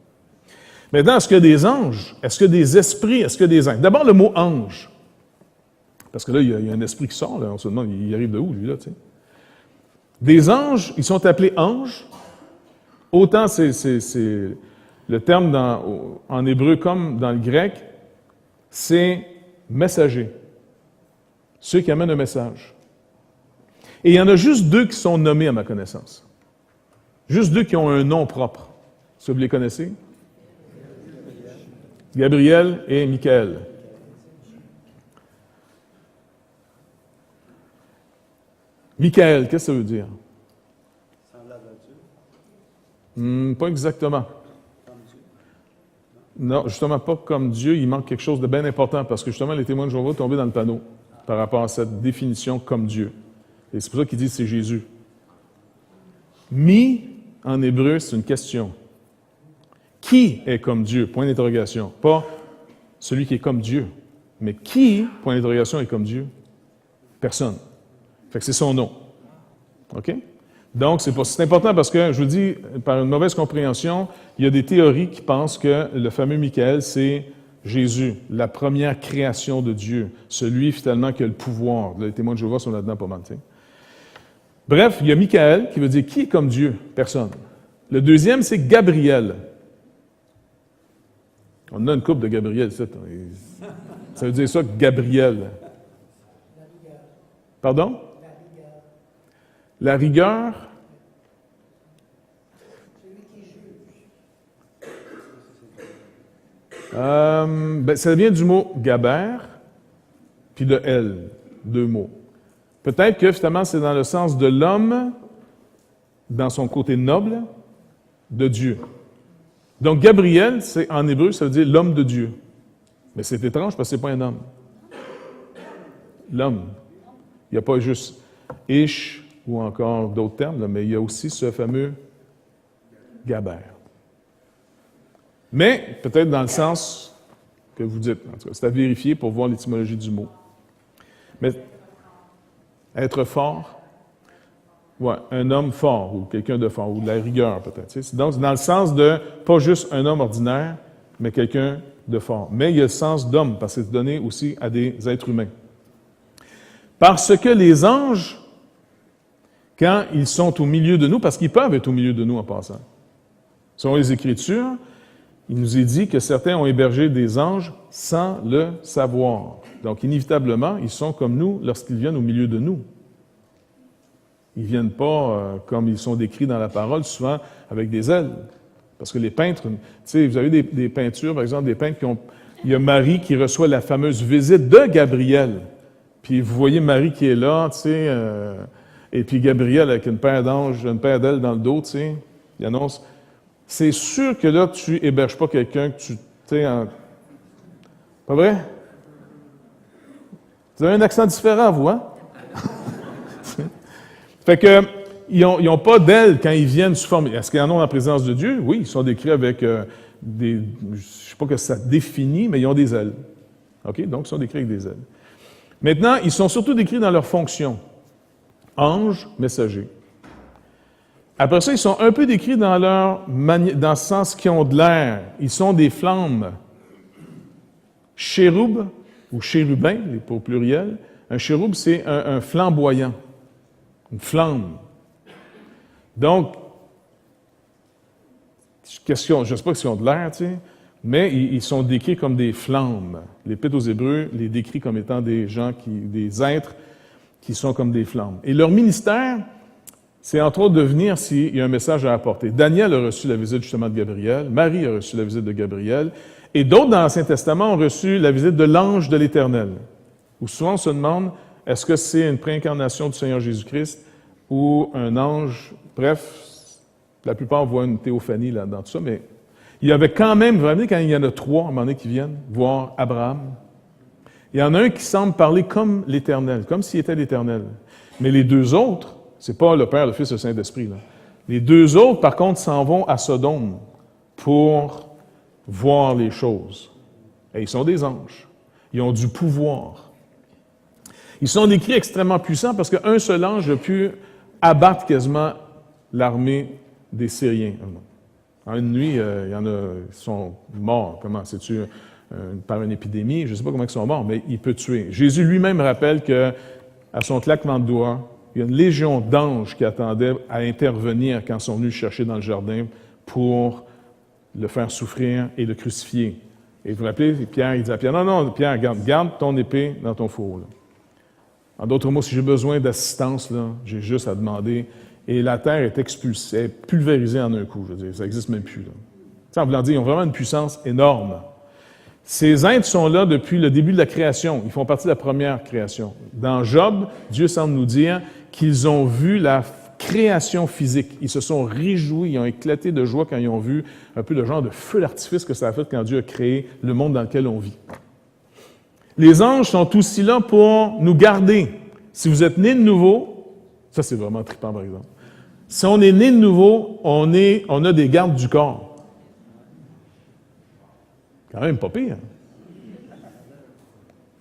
Maintenant, est-ce qu'il y a des anges? Est-ce qu'il y a des esprits? Est-ce qu'il y a des anges? D'abord, le mot « ange ». Parce que là, il y a un esprit qui sort, là, on se demande, il arrive de où, lui, là, tu sais? Des anges, ils sont appelés anges. Autant c'est le terme en hébreu comme dans le grec, c'est messager. Ceux qui amènent un message. Et il y en a juste deux qui sont nommés à ma connaissance. Juste deux qui ont un nom propre. Est-ce que vous les connaissez? Gabriel et Michael. Michael, qu'est-ce que ça veut dire? Semblable à Dieu. Pas exactement. Comme Dieu. Non, justement pas comme Dieu. Il manque quelque chose de bien important parce que justement, les témoins de Jéhovah tombaient dans le panneau par rapport à cette définition comme Dieu. Et c'est pour ça qu'ils disent que c'est Jésus. Mi, en hébreu, c'est une question. Qui est comme Dieu? Point d'interrogation. Pas celui qui est comme Dieu. Mais qui, point d'interrogation, est comme Dieu? Personne. Fait que c'est son nom. OK? Donc, c'est important parce que, je vous dis, par une mauvaise compréhension, il y a des théories qui pensent que le fameux Michael, c'est Jésus, la première création de Dieu, celui finalement qui a le pouvoir. Les témoins de Jéhovah sont là-dedans pas mal. T'sais. Bref, il y a Michael qui veut dire qui est comme Dieu? Personne. Le deuxième, c'est Gabriel. On a une couple de Gabriel, ça. Ça veut dire ça, Gabriel. Pardon? La rigueur. Ça vient du mot Gaber, puis de elle, deux mots. Peut-être que finalement c'est dans le sens de l'homme, dans son côté noble, de Dieu. Donc Gabriel, c'est en hébreu, ça veut dire l'homme de Dieu. Mais c'est étrange parce que c'est pas un homme. L'homme. Il n'y a pas juste Ish ou encore d'autres termes, là, mais il y a aussi ce fameux Gaber. Mais peut-être dans le sens que vous dites. En tout cas, c'est à vérifier pour voir l'étymologie du mot. Mais être fort, ouais, un homme fort ou quelqu'un de fort, ou de la rigueur peut-être. Donc, c'est dans le sens de pas juste un homme ordinaire, mais quelqu'un de fort. Mais il y a le sens d'homme, parce que c'est donné aussi à des êtres humains. Parce que les anges, quand ils sont au milieu de nous, parce qu'ils peuvent être au milieu de nous en passant. Selon les Écritures, il nous est dit que certains ont hébergé des anges sans le savoir. Donc, inévitablement, ils sont comme nous lorsqu'ils viennent au milieu de nous. Ils ne viennent pas comme ils sont décrits dans la parole, souvent avec des ailes. Parce que les peintres, tu sais, vous avez des peintures, par exemple, des peintres qui ont... Il y a Marie qui reçoit la fameuse visite de Gabriel. Puis vous voyez Marie qui est là, tu sais, et puis Gabriel avec une paire d'anges, une paire d'ailes dans le dos, tu sais, il annonce. C'est sûr que là, tu héberges pas quelqu'un que tu sais, pas vrai? Vous avez un accent différent, vous, hein? Fait que, ils n'ont pas d'ailes quand ils viennent sous forme. Est-ce qu'ils en ont en présence de Dieu? Oui, ils sont décrits avec des... Je ne sais pas que ça définit, mais ils ont des ailes. OK? Donc, ils sont décrits avec des ailes. Maintenant, ils sont surtout décrits dans leur fonction. Anges, messagers. Après ça, ils sont un peu décrits dans dans le sens qu'ils ont de l'air. Ils sont des flammes. Chérub, ou chérubin, au pluriel. Un chérub, c'est un flamboyant. Une flamme. Donc, question, je ne sais pas s'ils ont de l'air, tu sais, mais ils sont décrits comme des flammes. L'Épître aux Hébreux les décrit comme étant des gens, des êtres qui sont comme des flammes. Et leur ministère, c'est entre autres de venir s'il y a un message à apporter. Daniel a reçu la visite justement de Gabriel, Marie a reçu la visite de Gabriel, et d'autres dans l'Ancien Testament ont reçu la visite de l'ange de l'Éternel. Où souvent on se demande, est-ce que c'est une préincarnation du Seigneur Jésus-Christ ou un ange? Bref, la plupart voient une théophanie là, dans tout ça, mais il y avait quand même, vous voyez, quand il y en a 3, à un moment donné, qui viennent voir Abraham, il y en a un qui semble parler comme l'Éternel, comme s'il était l'Éternel. Mais les 2 autres, c'est pas le Père, le Fils et le Saint-Esprit, là. Les 2 autres, par contre, s'en vont à Sodome pour voir les choses. Et ils sont des anges. Ils ont du pouvoir. Ils sont décrits extrêmement puissants parce qu'un seul ange a pu abattre quasiment l'armée des Syriens. En une nuit, il y en a qui sont morts. Comment? C'est-tu par une épidémie? Je ne sais pas comment ils sont morts, mais il peut tuer. Jésus lui-même rappelle qu'à son claquement de doigts, il y a une légion d'anges qui attendaient à intervenir quand ils sont venus le chercher dans le jardin pour le faire souffrir et le crucifier. Et vous vous rappelez, Pierre, il dit à Pierre, non, Pierre, garde ton épée dans ton fourreau. Là. En d'autres mots, si j'ai besoin d'assistance, là, j'ai juste à demander. Et la terre est expulsée, elle est pulvérisée en un coup. Je veux dire, ça n'existe même plus. En voulant dire, ils ont vraiment une puissance énorme. Ces êtres sont là depuis le début de la création. Ils font partie de la première création. Dans Job, Dieu semble nous dire qu'ils ont vu la création physique. Ils se sont réjouis, ils ont éclaté de joie quand ils ont vu un peu le genre de feu d'artifice que ça a fait quand Dieu a créé le monde dans lequel on vit. Les anges sont aussi là pour nous garder. Si vous êtes né de nouveau, ça c'est vraiment trippant par exemple. Si on est né de nouveau, on a des gardes du corps. Quand même pas pire.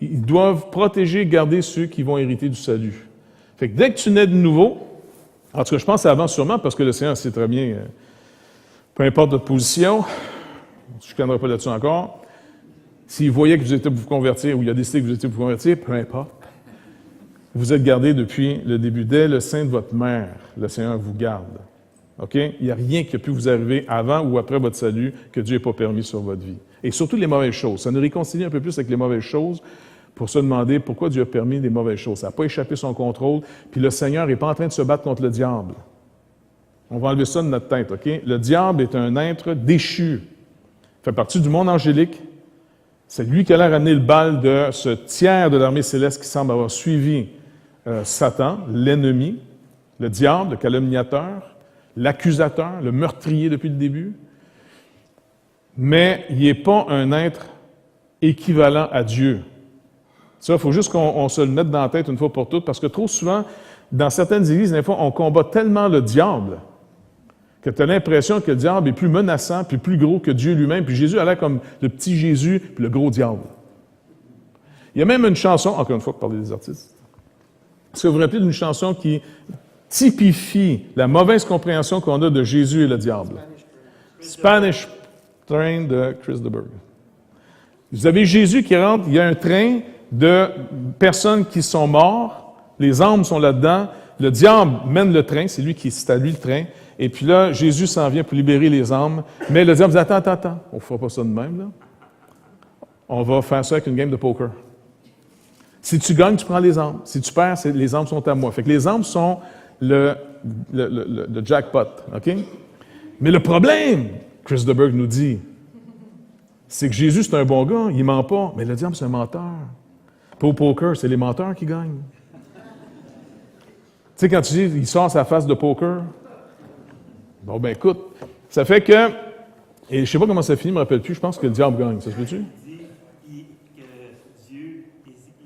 Ils doivent protéger, garder ceux qui vont hériter du salut. Fait que dès que tu nais de nouveau, en tout cas je pense que ça avance sûrement parce que le Seigneur sait très bien, peu importe votre position, je ne connais pas là-dessus encore, s'il voyait que vous étiez pour vous convertir ou il a décidé que vous étiez pour vous convertir, peu importe. Vous êtes gardé depuis le début. Dès le sein de votre mère, le Seigneur vous garde. OK? Il n'y a rien qui a pu vous arriver avant ou après votre salut que Dieu n'ait pas permis sur votre vie. Et surtout les mauvaises choses. Ça nous réconcilie un peu plus avec les mauvaises choses pour se demander pourquoi Dieu a permis des mauvaises choses. Ça n'a pas échappé son contrôle. Puis le Seigneur n'est pas en train de se battre contre le diable. On va enlever ça de notre tête. OK? Le diable est un être déchu. Il fait partie du monde angélique. C'est lui qui a ramené le bal de ce tiers de l'armée céleste qui semble avoir suivi Satan, l'ennemi, le diable, le calomniateur, l'accusateur, le meurtrier depuis le début. Mais il n'est pas un être équivalent à Dieu. Ça, il faut juste qu'on se le mette dans la tête une fois pour toutes, parce que trop souvent, dans certaines églises, des fois, on combat tellement le diable que tu as l'impression que le diable est plus menaçant, puis plus gros que Dieu lui-même, puis Jésus a l'air comme le petit Jésus, puis le gros diable. Il y a même une chanson, encore une fois, pour parler des artistes, est-ce que vous vous rappelez d'une chanson qui typifie la mauvaise compréhension qu'on a de Jésus et le diable? Spanish Train de Chris de Burgh. Vous avez Jésus qui rentre, il y a un train de personnes qui sont mortes, les âmes sont là-dedans, Le diable mène le train, c'est à lui le train. Et puis là, Jésus s'en vient pour libérer les âmes. Mais le diable dit, attends, on ne fera pas ça de même, là. On va faire ça avec une game de poker. Si tu gagnes, tu prends les âmes. Si tu perds, les âmes sont à moi. Fait que les âmes sont le jackpot, OK? Mais le problème, Chris de Burgh nous dit, c'est que Jésus, c'est un bon gars, il ment pas. Mais le diable, c'est un menteur. Pour au poker, c'est les menteurs qui gagnent. Tu sais, quand tu dis, il sort sa face de poker, bon, ben écoute, ça fait que, et je sais pas comment ça finit, je me rappelle plus, je pense que le diable gagne, ça se peut-tu? Que Dieu,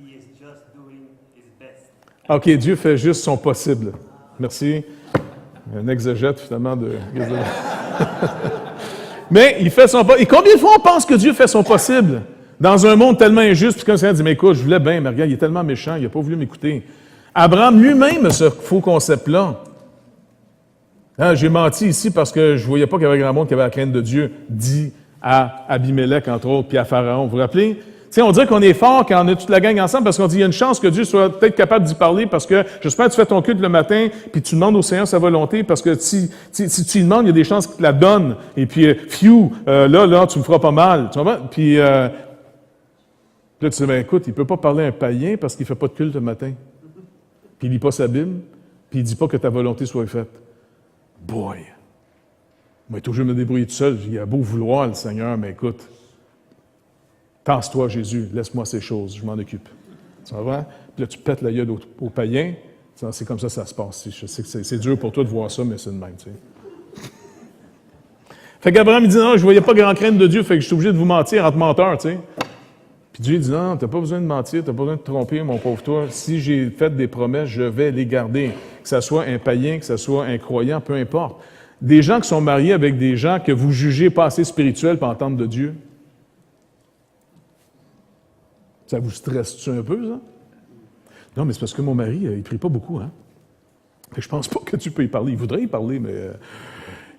he is just doing his best. OK, Dieu fait juste son possible. Merci. Un exégète, finalement, de... Mais il fait son possible. Et combien de fois on pense que Dieu fait son possible? Dans un monde tellement injuste, puis quand quelqu'un dit, mais écoute, je voulais bien, mais regarde, il est tellement méchant, il n'a pas voulu m'écouter. Abraham lui-même a ce faux concept-là. Hein, j'ai menti ici parce que je ne voyais pas qu'il y avait grand monde qui avait la crainte de Dieu, dit à Abimelech, entre autres, puis à Pharaon. Vous vous rappelez? Tu sais, on dirait qu'on est fort quand on a toute la gang ensemble parce qu'on dit, il y a une chance que Dieu soit peut-être capable d'y parler parce que j'espère que tu fais ton culte le matin puis tu demandes au Seigneur sa volonté parce que si tu lui demandes, il y a des chances qu'il te la donne. Et puis, là, tu me feras pas mal. Tu vois? Puis, là, tu dis, ben écoute, il ne peut pas parler à un païen parce qu'il ne fait pas de culte le matin. Puis il ne lit pas sa Bible, puis il ne dit pas que ta volonté soit faite. Boy! Moi, toujours me débrouiller tout seul. Il a beau vouloir, le Seigneur, mais écoute, tasse-toi, Jésus, laisse-moi ces choses, je m'en occupe. Tu vois? Puis là, tu pètes la gueule aux païens. C'est comme ça que ça se passe. Je sais que c'est dur pour toi de voir ça, mais c'est le même, tu sais. Fait qu'Abraham, il dit, non, je ne voyais pas grand crainte de Dieu, fait que je suis obligé de vous mentir entre menteurs, tu sais. Puis Dieu dit, non, tu n'as pas besoin de mentir, tu n'as pas besoin de te tromper, mon pauvre toi. Si j'ai fait des promesses, je vais les garder. Que ce soit un païen, que ce soit un croyant, peu importe. Des gens qui sont mariés avec des gens que vous jugez pas assez spirituels pour entendre de Dieu. Ça vous stresse-tu un peu, ça? Non, mais c'est parce que mon mari, il ne prie pas beaucoup, hein? Fait que je pense pas que tu peux y parler. Il voudrait y parler, mais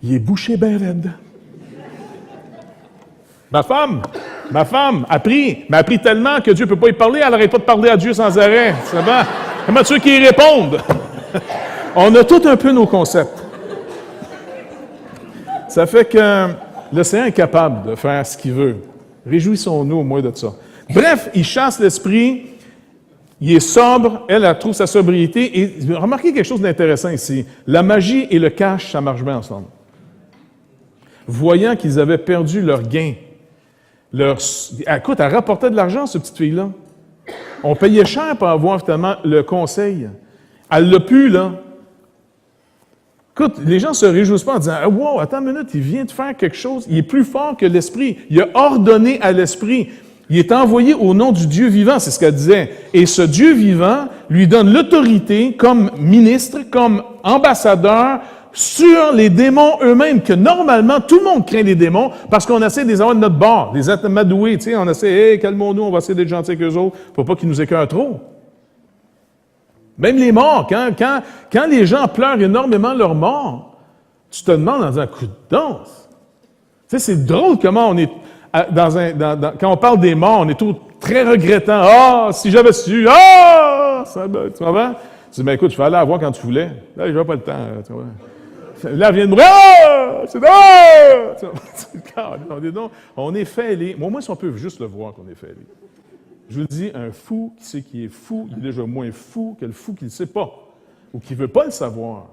il est bouché ben raide. Ma femme a pris, mais a pris tellement que Dieu ne peut pas y parler, elle n'arrête pas de parler à Dieu sans arrêt. C'est bon? Comment tu veux qu'il y réponde? On a tout un peu nos concepts. Ça fait que le Seigneur est capable de faire ce qu'il veut. Réjouissons-nous au moins de ça. Bref, il chasse l'esprit, il est sobre, elle trouve sa sobriété. Et remarquez quelque chose d'intéressant ici. La magie et le cash, ça marche bien ensemble. Voyant qu'ils avaient perdu leur gain, écoute, elle rapportait de l'argent, cette petite fille-là. On payait cher pour avoir finalement le conseil. Elle l'a pu, là. Écoute, les gens ne se réjouissent pas en disant « Wow, attends une minute, il vient de faire quelque chose. Il est plus fort que l'Esprit. Il a ordonné à l'Esprit. Il est envoyé au nom du Dieu vivant, c'est ce qu'elle disait. Et ce Dieu vivant lui donne l'autorité comme ministre, comme ambassadeur, sur les démons eux-mêmes, que normalement, tout le monde craint les démons parce qu'on essaie de les avoir de notre bord, des amadoués, tu sais, on essaie, hey, calmons-nous, on va essayer d'être gentils avec eux autres, pour pas qu'ils nous écœurent trop. Même les morts, quand les gens pleurent énormément leurs morts, tu te demandes dans un coup de danse. Tu sais, c'est drôle comment on est, quand on parle des morts, on est tout très regrettant. Ah, si j'avais su, tu vois? Tu dis, ben écoute, tu vas aller la voir quand tu voulais. Là, je n'ai pas le temps, tu vois. Là, elle vient de mourir. On est fêlés. Moi, si on peut juste le voir qu'on est fêlés. Je vous le dis, un fou qui sait qu'il est fou, il est déjà moins fou que le fou qui ne le sait pas ou qui ne veut pas le savoir.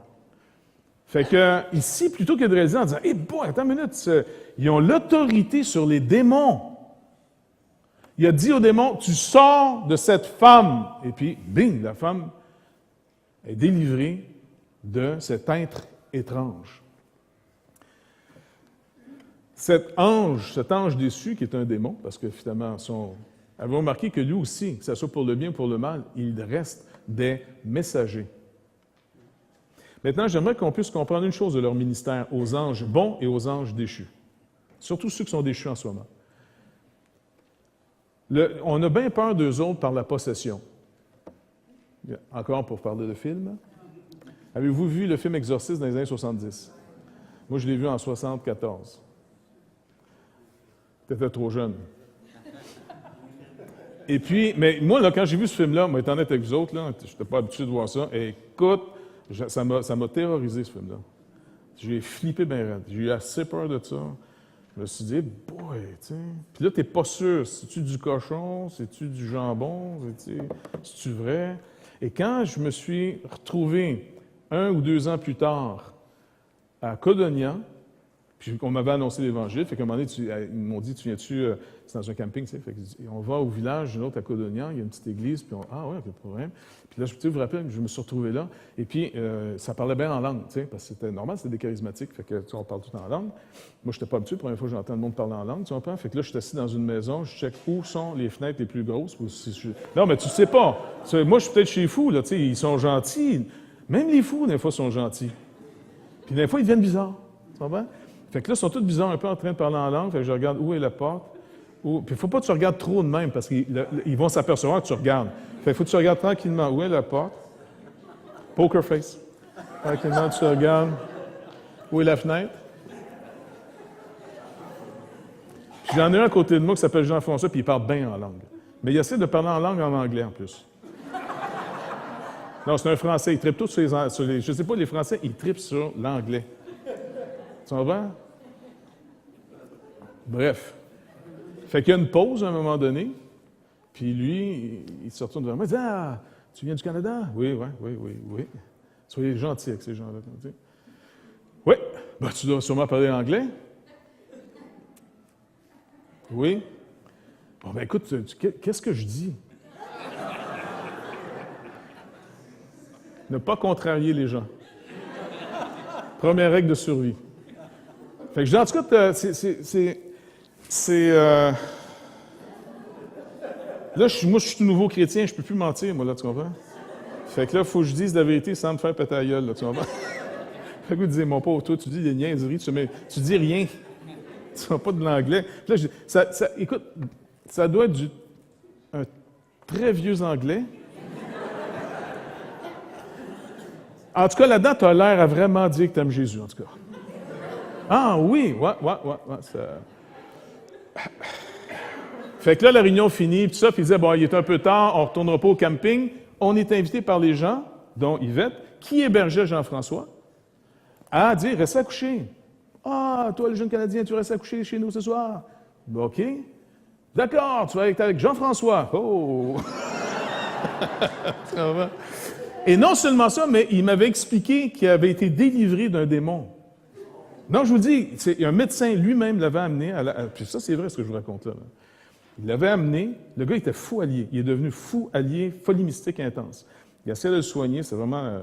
Fait que, ici, plutôt que de réaliser en disant, « Eh boy, attends une minute, ils ont l'autorité sur les démons. » Il a dit aux démons, « Tu sors de cette femme. » Et puis, bing, la femme est délivrée de cet être étrange. Cet ange déçu, qui est un démon, parce que finalement, avez-vous remarqué que lui aussi, que ce soit pour le bien ou pour le mal, il reste des messagers. Maintenant, j'aimerais qu'on puisse comprendre une chose de leur ministère aux anges bons et aux anges déchus. Surtout ceux qui sont déchus en ce moment. On a bien peur d'eux autres par la possession. Encore pour parler de film. Avez-vous vu le film Exorciste dans les années 70? Moi, je l'ai vu en 74. Tu étais trop jeune. Et puis, mais moi, là, quand j'ai vu ce film-là, moi, étant honnête avec vous autres, je n'étais pas habitué de voir ça. Et écoute, Ça m'a terrorisé, ce film-là. J'ai flippé bien raide. J'ai eu assez peur de ça. Je me suis dit, boy, tu sais. Puis là, t'es pas sûr. C'est-tu du cochon? C'est-tu du jambon? C'est-tu vrai? Et quand je me suis retrouvé 1 ou 2 ans plus tard à Codonia, puis on m'avait annoncé l'Évangile, fait qu'à un moment donné, ils m'ont dit, tu viens-tu, c'est dans un camping, tu sais, fait que on va au village, une autre à Codonia, il y a une petite église, puis ah ouais, pas de problème. Puis là, vous vous rappelez, je me suis retrouvé là, et puis ça parlait bien en langue, tu sais, parce que c'était normal, c'était des charismatiques, fait que tu sais, on parle tout en langue. Moi, je n'étais pas habitué, la première fois que j'entends le monde parler en langue, tu comprends? Fait que là, je suis assis dans une maison, je check où sont les fenêtres les plus grosses. Non, mais tu sais pas. Moi, je suis peut-être chez les fous, là, tu sais, ils sont gentils. Même les fous, des fois, sont gentils. Puis des fois, ils deviennent bizarres, tu comprends? Fait que là, ils sont tous bizarres, un peu en train de parler en langue. Fait que je regarde où est la porte. Puis il ne faut pas que tu regardes trop de même, parce qu'ils vont s'apercevoir que tu regardes. Fait qu'il faut que tu regardes tranquillement où est la porte. Poker face. Tranquillement, tu regardes où est la fenêtre. Puis j'en ai un à côté de moi qui s'appelle Jean-François, puis il parle bien en langue. Mais il essaie de parler en langue en anglais, en plus. Non, c'est un Français. Il tripe tout sur les... Je ne sais pas, les Français, ils tripent sur l'anglais. Tu comprends? Bref. Fait qu'il y a une pause à un moment donné, puis lui, il se retourne vers moi, il dit « Ah, tu viens du Canada? »« Oui. Soyez gentils avec ces gens-là. »« Oui. Ben, tu dois sûrement parler anglais? »« Oui. »« Bon, ben écoute, qu'est-ce que je dis? » Ne pas contrarier les gens. Première règle de survie. Fait que je dis, en tout cas, là, moi, je suis tout nouveau chrétien, je peux plus mentir, moi, là, tu comprends? Fait que là, il faut que je dise la vérité sans me faire péter la gueule, là, tu comprends? Fait que vous disiez, mon pauvre, toi, tu dis des niaiseries, tu dis rien. Tu vois pas de l'anglais. Là, écoute, ça doit être un très vieux anglais. En tout cas, là-dedans, tu as l'air à vraiment dire que tu aimes Jésus, en tout cas. Ah oui, ouais. Fait que là, la réunion finit, puis tout ça, puis il disait, bon, il est un peu tard, on ne retournera pas au camping. On est invité par les gens, dont Yvette, qui hébergeait Jean-François, à dire, reste à coucher. Ah, toi, le jeune Canadien, tu restes à coucher chez nous ce soir. OK. D'accord, tu vas être avec Jean-François. Oh! Et non seulement ça, mais il m'avait expliqué qu'il avait été délivré d'un démon. Non, je vous dis, un médecin lui-même l'avait amené, puis ça c'est vrai ce que je vous raconte là. Il l'avait amené, le gars était fou allié, il est devenu fou allié, folie mystique intense. Il a essayé de le soigner, c'est vraiment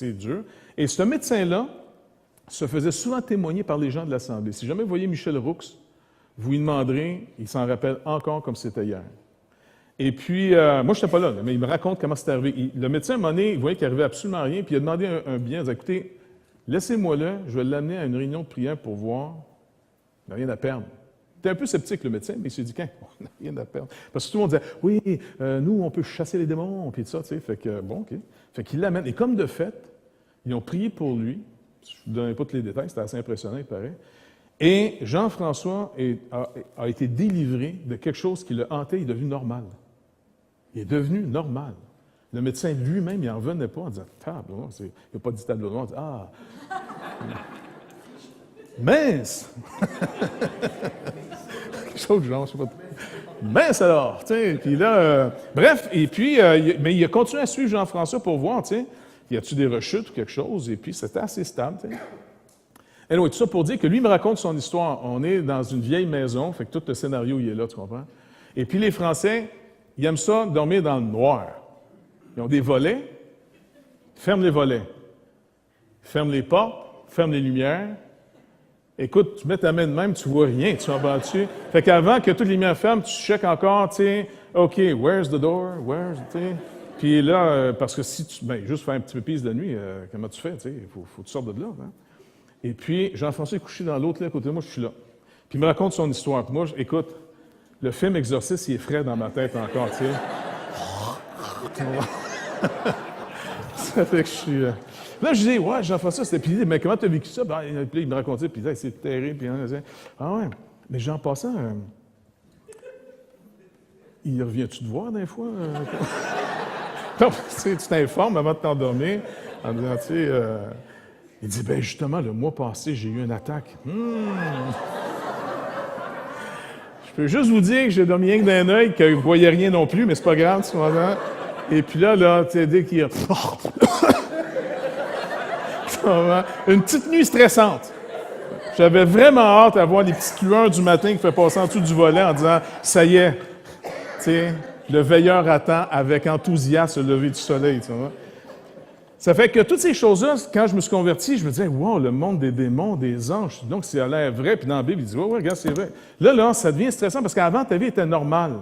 dur. Et ce médecin-là se faisait souvent témoigner par les gens de l'Assemblée. Si jamais vous voyez Michel Roux, vous lui demanderez, il s'en rappelle encore comme c'était hier. Et puis, moi, je n'étais pas là, mais il me raconte comment c'est arrivé. Le médecin, à un moment donné, il voyait qu'il n'arrivait absolument rien, puis il a demandé un bien. Il a dit, écoutez, laissez-moi là, je vais l'amener à une réunion de prière pour voir. Il n'a rien à perdre. Il était un peu sceptique, le médecin, mais il s'est dit, on n'a rien à perdre. Parce que tout le monde disait, oui, nous, on peut chasser les démons, puis tout ça, tu sais. Fait que, bon, OK. Fait qu'il l'amène. Et comme de fait, ils ont prié pour lui. Je ne vous donnerai pas tous les détails, c'était assez impressionnant, il paraît. Et Jean-François a été délivré de quelque chose qui le hantait, il est devenu normal. Il est devenu normal. Le médecin lui-même, il n'en revenait pas en disant « Table noire », il n'a pas dit « table noire », il dit « Ah! » Mince! Quelque chose de genre, je ne sais pas. Mince alors! Puis là, bref, et puis, mais il a continué à suivre Jean-François pour voir, tu sais, y a-t-il des rechutes ou quelque chose, et puis c'était assez stable, tu sais. Et tout ça pour dire que lui me raconte son histoire. On est dans une vieille maison, fait que tout le scénario, il est là, tu comprends? Et puis les Français, ils aiment ça, dormir dans le noir. Ils ont des volets, ferme les volets, ferme les portes, ferme les lumières. Écoute, tu mets ta main de même, tu vois rien, tu vas dessus. Fait qu'avant que toutes les lumières ferment, tu checkes encore, tu sais, OK, where's the door, tu sais. Puis là, parce que si tu, juste faire un petit peu pisse de nuit, comment tu fais, tu sais, il faut que tu sortes de là, hein? Et puis, Jean-François est couché dans l'autre lit à côté de moi, je suis là. Puis il me raconte son histoire. Puis moi, écoute, le film Exorciste, il est frais dans ma tête encore, tu sais. Ça fait que je suis... Là, je dis, ouais, Jean-François, c'était... Puis il dit, mais comment tu as vécu ça? Puis il me racontait, puis c'est terrible. Puis il disait, ah ouais, mais Jean passant, il revient-tu te voir des fois? Non, tu t'informes avant de t'endormir. En disant, tu sais, il dit, ben justement, le mois passé, j'ai eu une attaque. Je peux juste vous dire que j'ai dormi rien que d'un œil, que vous ne voyez rien non plus, mais c'est pas grave, ce moment. Et puis là, tu sais, dès qu'il y a... une petite nuit stressante. J'avais vraiment hâte à voir les petites lueurs du matin qui fait passer en dessous du volet en disant, ça y est, tu sais, le veilleur attend avec enthousiasme le lever du soleil, tu vois. Ça fait que toutes ces choses-là, quand je me suis converti, je me disais, wow, le monde des démons, des anges, donc ça a l'air vrai. Puis dans la Bible, il dit, ouais, regarde, c'est vrai. Là, ça devient stressant parce qu'avant, ta vie était normale.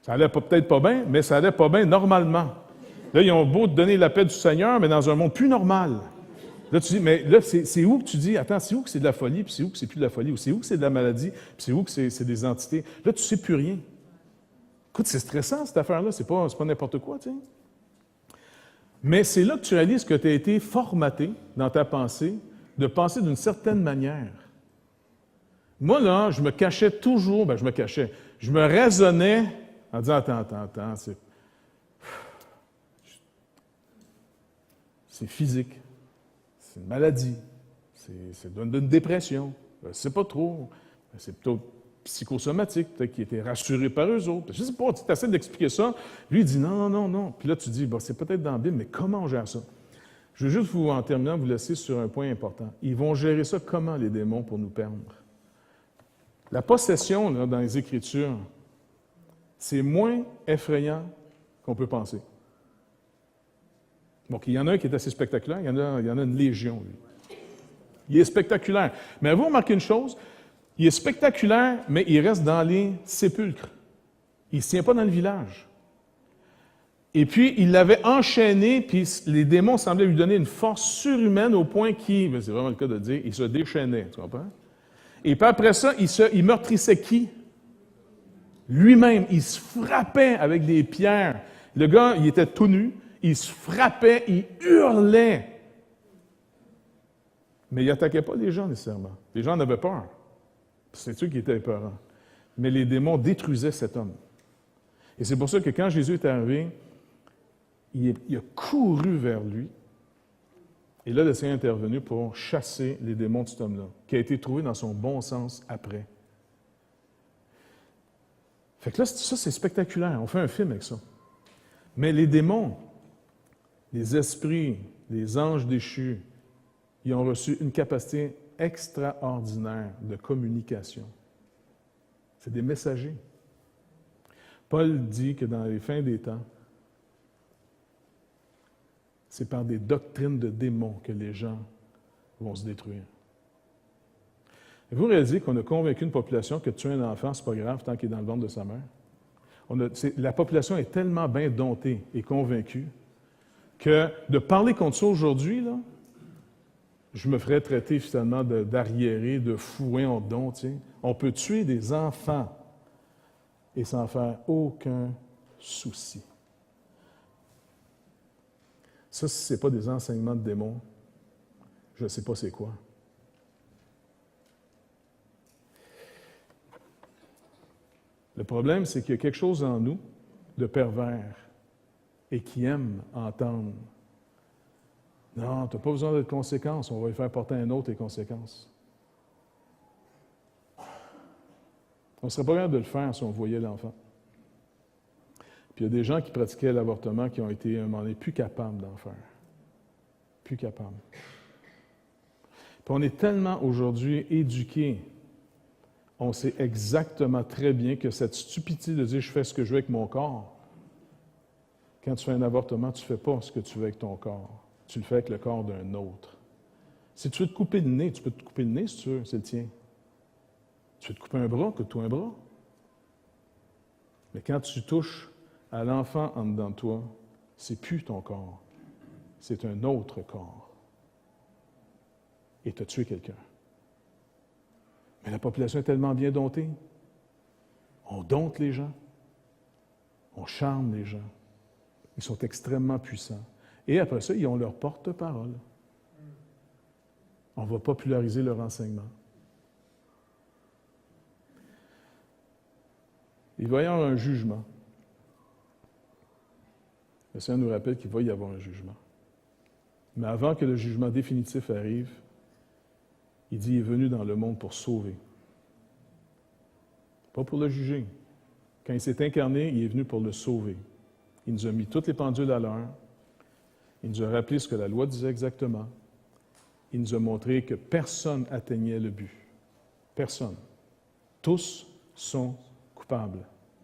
Ça allait peut-être pas bien, mais ça allait pas bien normalement. Là, ils ont beau te donner la paix du Seigneur, mais dans un monde plus normal. Là, tu dis, mais là, c'est où que tu dis, attends, c'est où que c'est de la folie, puis c'est où que c'est plus de la folie, ou c'est où que c'est de la maladie, puis c'est où que c'est des entités. Là, tu sais plus rien. Écoute, c'est stressant, cette affaire-là, c'est pas n'importe quoi, tu sais. Mais c'est là que tu réalises que tu as été formaté dans ta pensée, de penser d'une certaine manière. Moi, là, je me cachais toujours, je me raisonnais en disant, attends, c'est physique, c'est une maladie, c'est d'une dépression, c'est pas trop, c'est plutôt psychosomatique, peut-être qu'il était rassuré par eux autres. Je ne sais pas, tu essaies d'expliquer ça. Lui, il dit non. Puis là, tu dis, bon, c'est peut-être dans la Bible, mais comment on gère ça? Je veux juste, en terminant, vous laisser sur un point important. Ils vont gérer ça comment, les démons, pour nous perdre? La possession, là, dans les Écritures, c'est moins effrayant qu'on peut penser. Donc, il y en a un qui est assez spectaculaire, il y en a une légion, lui. Il est spectaculaire. Mais vous remarquez une chose, il est spectaculaire, mais il reste dans les sépulcres. Il ne se tient pas dans le village. Et puis, il l'avait enchaîné, puis les démons semblaient lui donner une force surhumaine au point qu'il, c'est vraiment le cas de dire, il se déchaînait, tu comprends? Et puis après ça, il meurtrissait qui? Lui-même, il se frappait avec des pierres. Le gars, il était tout nu, il se frappait, il hurlait. Mais il n'attaquait pas les gens nécessairement. Les gens en avaient peur. C'est eux qui étaient épeurants. Mais les démons détruisaient cet homme. Et c'est pour ça que quand Jésus est arrivé, il a couru vers lui. Et là, le Seigneur est intervenu pour chasser les démons de cet homme-là, qui a été trouvé dans son bon sens après. Fait que là, ça, c'est spectaculaire. On fait un film avec ça. Mais les démons, les esprits, les anges déchus, ils ont reçu une capacité extraordinaire de communication. C'est des messagers. Paul dit que dans les fins des temps, c'est par des doctrines de démons que les gens vont se détruire. Et vous réalisez qu'on a convaincu une population que tuer un enfant, c'est pas grave tant qu'il est dans le ventre de sa mère? La population est tellement bien domptée et convaincue que de parler contre ça aujourd'hui, là, je me ferais traiter finalement d'arriéré, de fou, hein, donc, tu sais. On peut tuer des enfants et sans faire aucun souci. Ça, si ce n'est pas des enseignements de démons, je ne sais pas c'est quoi. Le problème, c'est qu'il y a quelque chose en nous de pervers et qui aime entendre. Non, tu n'as pas besoin de conséquences, on va lui faire porter un autre les conséquences. On ne serait pas capable de le faire si on voyait l'enfant. Puis il y a des gens qui pratiquaient l'avortement qui ont été, à un moment donné, plus capables d'en faire. Plus capables. Puis on est tellement aujourd'hui éduqués, on sait exactement très bien que cette stupidité de dire « je fais ce que je veux avec mon corps », quand tu fais un avortement, tu ne fais pas ce que tu veux avec ton corps. Tu le fais avec le corps d'un autre. Si tu veux te couper le nez, tu peux te couper le nez si tu veux, c'est le tien. Tu veux te couper un bras, coupe-toi un bras. Mais quand tu touches à l'enfant en dedans de toi, c'est plus ton corps, c'est un autre corps. Et tu as tué quelqu'un. Mais la population est tellement bien domptée. On dompte les gens. On charme les gens. Ils sont extrêmement puissants. Et après ça, ils ont leur porte-parole. On va populariser leur enseignement. Il va y avoir un jugement. Le Seigneur nous rappelle qu'il va y avoir un jugement. Mais avant que le jugement définitif arrive, il dit, il est venu dans le monde pour sauver. Pas pour le juger. Quand il s'est incarné, il est venu pour le sauver. Il nous a mis toutes les pendules à l'heure. Il nous a rappelé ce que la loi disait exactement. Il nous a montré que personne atteignait le but. Personne. Tous sont coupables.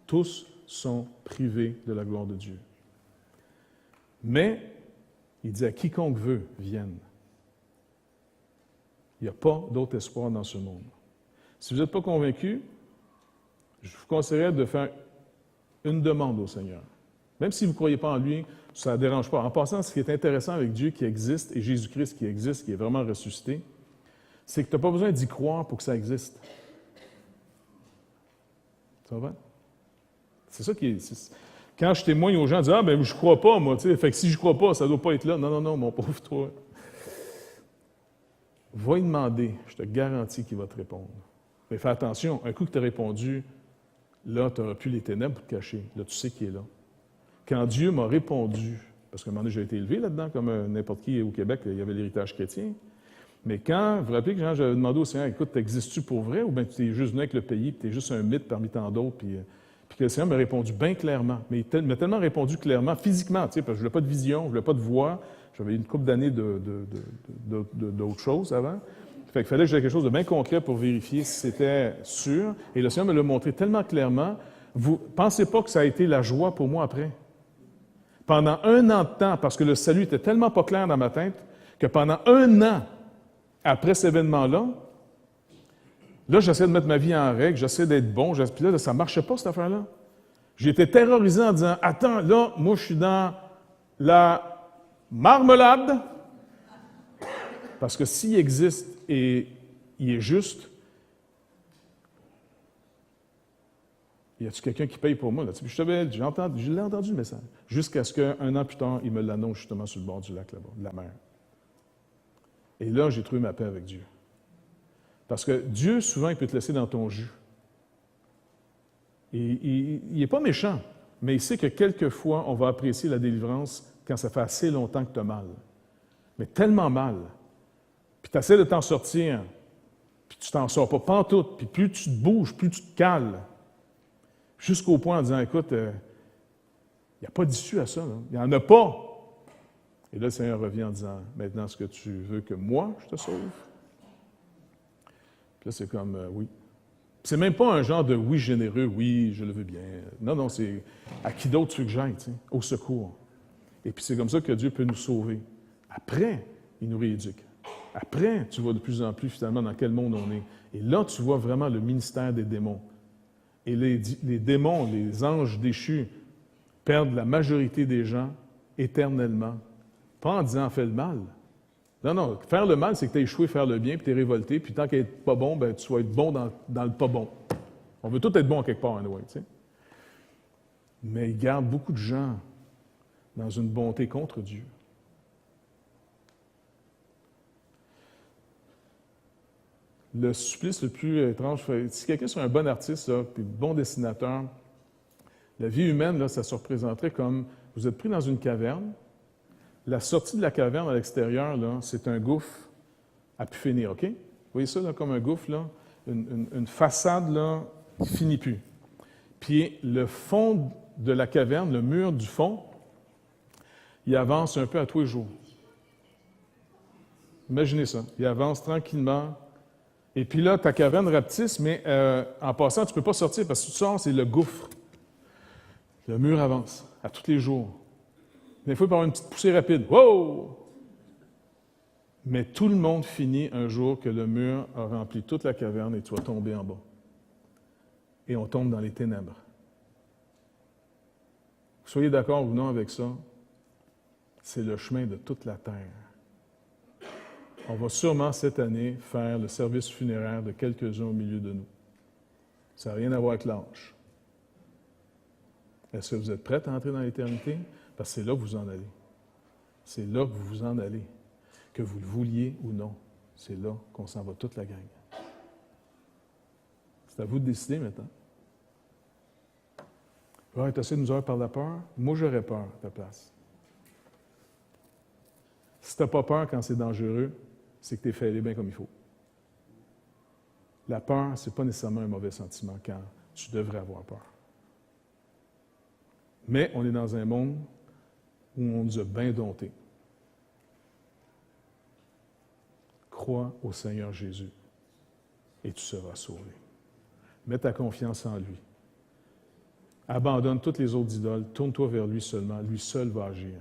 Tous sont privés de la gloire de Dieu. Mais, il dit à quiconque veut, vienne. Il n'y a pas d'autre espoir dans ce monde. Si vous n'êtes pas convaincu, je vous conseillerais de faire une demande au Seigneur. Même si vous ne croyez pas en lui, ça ne dérange pas. En passant, ce qui est intéressant avec Dieu qui existe et Jésus-Christ qui existe, qui est vraiment ressuscité, c'est que tu n'as pas besoin d'y croire pour que ça existe. Ça va? C'est ça qui est... Quand je témoigne aux gens, ils disent « Ah, ben je ne crois pas, moi. » Fait que si je ne crois pas, ça ne doit pas être là. Non, non, non, mon pauvre toi. Va lui demander, je te garantis qu'il va te répondre. Mais fais attention, un coup que tu as répondu, là, tu n'auras plus les ténèbres pour te cacher. Là, tu sais qui est là. Quand Dieu m'a répondu, parce qu'à un moment donné, j'ai été élevé là-dedans, comme n'importe qui au Québec, il y avait l'héritage chrétien. Mais quand, vous vous rappelez que j'avais demandé au Seigneur, écoute, existes-tu pour vrai ou bien tu es juste venu avec le pays, puis tu es juste un mythe parmi tant d'autres, puis que le Seigneur m'a répondu bien clairement. Mais il m'a tellement répondu clairement, physiquement, parce que je ne voulais pas de vision, je ne voulais pas de voix, j'avais une couple d'années d'autres choses avant. Fait qu'il fallait que j'aie quelque chose de bien concret pour vérifier si c'était sûr. Et le Seigneur me l'a montré tellement clairement. Vous ne pensez pas que ça a été la joie pour moi après? Pendant 1 an de temps, parce que le salut était tellement pas clair dans ma tête, que pendant 1 an après cet événement-là, là, j'essaie de mettre ma vie en règle, j'essaie d'être bon, puis là, ça ne marchait pas, cette affaire-là. J'étais terrorisé en disant, attends, là, moi, je suis dans la marmelade, parce que s'il existe et il est juste, y a-t-il quelqu'un qui paye pour moi? Là? Je l'ai entendu le message. Jusqu'à ce qu'un an plus tard, il me l'annonce justement sur le bord du lac là-bas, de la mer. Et là, j'ai trouvé ma paix avec Dieu. Parce que Dieu, souvent, il peut te laisser dans ton jus. Et il n'est pas méchant, mais il sait que quelquefois, on va apprécier la délivrance quand ça fait assez longtemps que tu as mal. Mais tellement mal. Puis tu essaies de t'en sortir, puis tu t'en sors pas pantoute, puis plus tu te bouges, plus tu te cales. Jusqu'au point en disant, écoute, il n'y a pas d'issue à ça. Là. Il n'y en a pas. Et là, le Seigneur revient en disant, maintenant, est-ce que tu veux que moi, je te sauve? Puis là, c'est comme, oui. C'est même pas un genre de oui généreux, oui, je le veux bien. Non, non, c'est à qui d'autre tu veux que j'aille, au secours. Et puis c'est comme ça que Dieu peut nous sauver. Après, il nous rééduque. Après, tu vois de plus en plus finalement dans quel monde on est. Et là, tu vois vraiment le ministère des démons. Et les démons, les anges déchus, perdent la majorité des gens éternellement. Pas en disant « fais le mal ». Non, non, faire le mal, c'est que tu as échoué à faire le bien, puis tu es révolté, puis tant qu'à être pas bon, ben, tu vas être bon dans le pas bon. On veut tous être bon quelque part, anyway, tu sais. Mais il garde beaucoup de gens dans une bonté contre Dieu. Le supplice le plus étrange, si quelqu'un est un bon artiste, là, puis bon dessinateur, la vie humaine, là, ça se représenterait comme, vous êtes pris dans une caverne, la sortie de la caverne à l'extérieur, là, c'est un gouffre à pu finir, OK? Vous voyez ça, là, comme un gouffre, là? Une façade, là, qui ne finit plus. Puis le fond de la caverne, le mur du fond, il avance un peu à tous les jours. Imaginez ça. Il avance tranquillement. Et puis là, ta caverne rapetisse, mais en passant, tu ne peux pas sortir parce que tu sors, c'est le gouffre. Le mur avance à tous les jours. Des fois, il peut y avoir une petite poussée rapide. Wow! Mais tout le monde finit un jour que le mur a rempli toute la caverne et tu vas tomber en bas. Et on tombe dans les ténèbres. Soyez d'accord ou non avec ça, c'est le chemin de toute la terre. On va sûrement cette année faire le service funéraire de quelques-uns au milieu de nous. Ça n'a rien à voir avec l'âge. Est-ce que vous êtes prêts à entrer dans l'éternité? Parce que c'est là que vous en allez. C'est là que vous vous en allez. Que vous le vouliez ou non, c'est là qu'on s'en va toute la gang. C'est à vous de décider maintenant. Tu vas être assez de nous heures par la peur? Moi, j'aurais peur à ta place. Si tu n'as pas peur quand c'est dangereux, c'est que tu es fait aller bien comme il faut. La peur, ce n'est pas nécessairement un mauvais sentiment quand tu devrais avoir peur. Mais on est dans un monde où on nous a bien domptés. Crois au Seigneur Jésus et tu seras sauvé. Mets ta confiance en lui. Abandonne toutes les autres idoles, tourne-toi vers lui seulement. Lui seul va agir.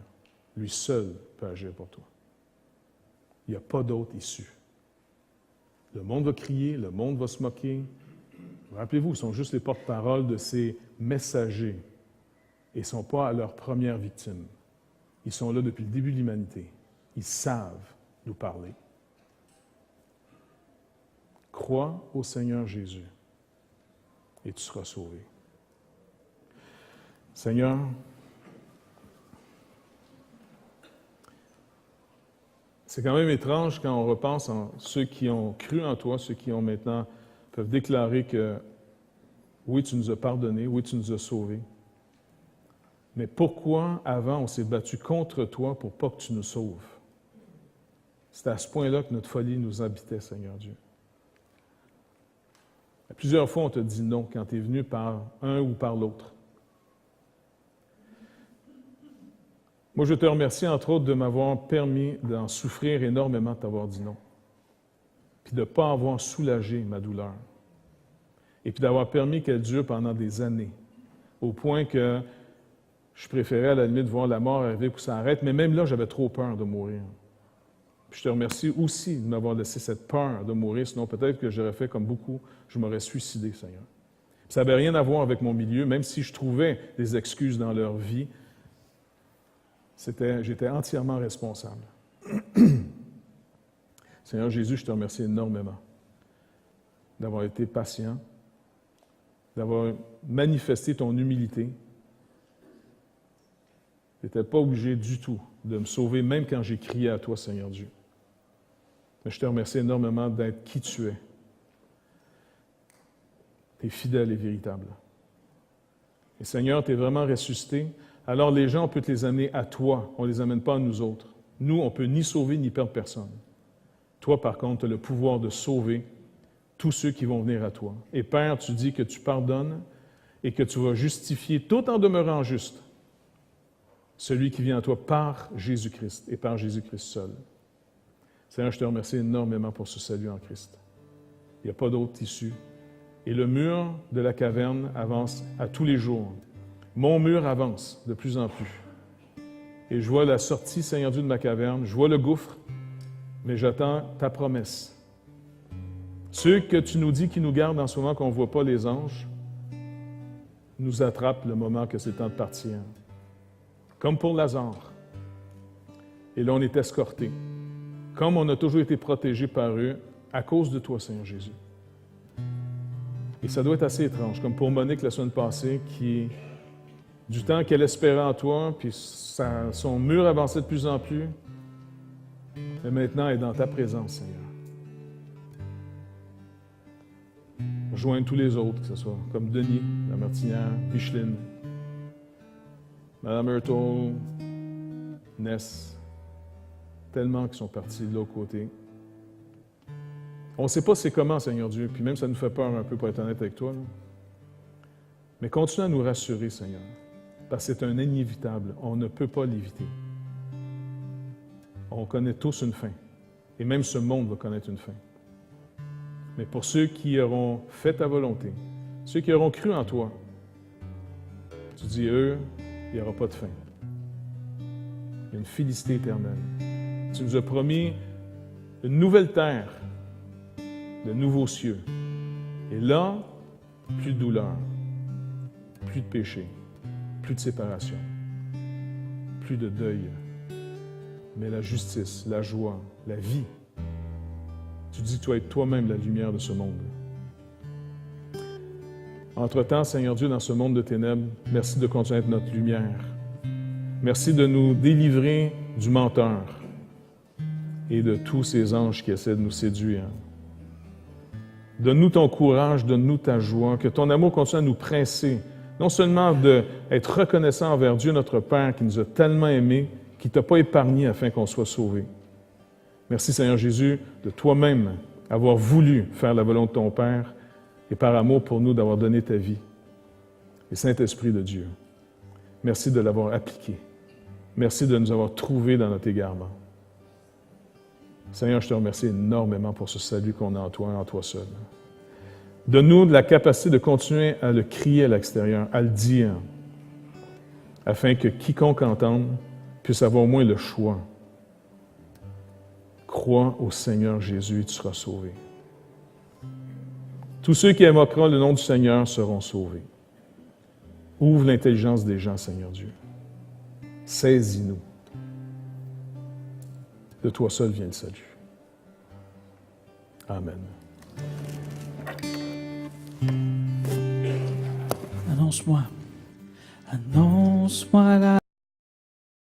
Lui seul peut agir pour toi. Il n'y a pas d'autre issue. Le monde va crier, le monde va se moquer. Rappelez-vous, ils sont juste les porte-paroles de ces messagers. Ils ne sont pas à leur première victime. Ils sont là depuis le début de l'humanité. Ils savent nous parler. Crois au Seigneur Jésus et tu seras sauvé. Seigneur, c'est quand même étrange quand on repense en ceux qui ont cru en toi, ceux qui ont maintenant peuvent déclarer que oui, tu nous as pardonnés, oui, tu nous as sauvés. Mais pourquoi avant on s'est battu contre toi pour pas que tu nous sauves? C'est à ce point-là que notre folie nous habitait, Seigneur Dieu. Plusieurs fois, on t'a dit non quand tu es venu par un ou par l'autre. Moi, je te remercie, entre autres, de m'avoir permis d'en souffrir énormément, de t'avoir dit non. Puis de ne pas avoir soulagé ma douleur. Et puis d'avoir permis qu'elle dure pendant des années, au point que je préférais à la limite voir la mort arriver pour que ça arrête, mais même là, j'avais trop peur de mourir. Puis je te remercie aussi de m'avoir laissé cette peur de mourir, sinon peut-être que j'aurais fait comme beaucoup, je m'aurais suicidé, Seigneur. Puis ça n'avait rien à voir avec mon milieu, même si je trouvais des excuses dans leur vie, j'étais entièrement responsable. Seigneur Jésus, je te remercie énormément d'avoir été patient, d'avoir manifesté ton humilité. Tu n'étais pas obligé du tout de me sauver, même quand j'ai crié à toi, Seigneur Dieu. Mais je te remercie énormément d'être qui tu es. Tu es fidèle et véritable. Et Seigneur, tu es vraiment ressuscité. Alors les gens, on peut te les amener à toi. On ne les amène pas à nous autres. Nous, on ne peut ni sauver ni perdre personne. Toi, par contre, tu as le pouvoir de sauver tous ceux qui vont venir à toi. Et Père, tu dis que tu pardonnes et que tu vas justifier, tout en demeurant juste, celui qui vient à toi par Jésus-Christ et par Jésus-Christ seul. Seigneur, je te remercie énormément pour ce salut en Christ. Il n'y a pas d'autre issue. Et le mur de la caverne avance à tous les jours. Mon mur avance de plus en plus. Et je vois la sortie, Seigneur Dieu, de ma caverne. Je vois le gouffre, mais j'attends ta promesse. Ceux que tu nous dis qui nous gardent en ce moment, qu'on ne voit pas les anges, nous attrapent le moment que c'est le temps de partir. Comme pour Lazare. Et là, on est escortés. Comme on a toujours été protégés par eux, à cause de toi, Seigneur Jésus. Et ça doit être assez étrange, comme pour Monique la semaine passée, qui, du temps qu'elle espérait en toi, puis son mur avançait de plus en plus, mais maintenant elle est dans ta présence, Seigneur. Rejoindre tous les autres, que ce soit comme Denis, la Martinière, Micheline, Mme Hurtle, Ness, tellement qui sont partis de l'autre côté. On ne sait pas c'est comment, Seigneur Dieu, puis même ça nous fait peur un peu pour être honnête avec toi. Là. Mais continue à nous rassurer, Seigneur, parce que c'est un inévitable. On ne peut pas l'éviter. On connaît tous une fin, et même ce monde va connaître une fin. Mais pour ceux qui auront fait ta volonté, ceux qui auront cru en toi, tu dis, eux, il n'y aura pas de fin. Il y a une félicité éternelle. Tu nous as promis une nouvelle terre, de nouveaux cieux. Et là, plus de douleur, plus de péché, plus de séparation, plus de deuil, mais la justice, la joie, la vie. Tu dis que tu vas être toi-même la lumière de ce monde. Entre-temps, Seigneur Dieu, dans ce monde de ténèbres, merci de continuer à être notre lumière. Merci de nous délivrer du menteur et de tous ces anges qui essaient de nous séduire. Donne-nous ton courage, donne-nous ta joie, que ton amour continue à nous presser, non seulement d'être reconnaissant envers Dieu notre Père qui nous a tellement aimés, qui ne t'a pas épargné afin qu'on soit sauvés, Merci Seigneur Jésus de toi-même avoir voulu faire la volonté de ton Père et par amour pour nous d'avoir donné ta vie. Et Saint-Esprit de Dieu, merci de l'avoir appliqué. Merci de nous avoir trouvés dans notre égarement. Seigneur, je te remercie énormément pour ce salut qu'on a en toi seul. Donne-nous de la capacité de continuer à le crier à l'extérieur, à le dire, afin que quiconque entende puisse avoir au moins le choix. Crois au Seigneur Jésus et tu seras sauvé. Tous ceux qui invoqueront le nom du Seigneur seront sauvés. Ouvre l'intelligence des gens, Seigneur Dieu. Saisis-nous. De toi seul vient le salut. Amen. Annonce-moi. Annonce-moi la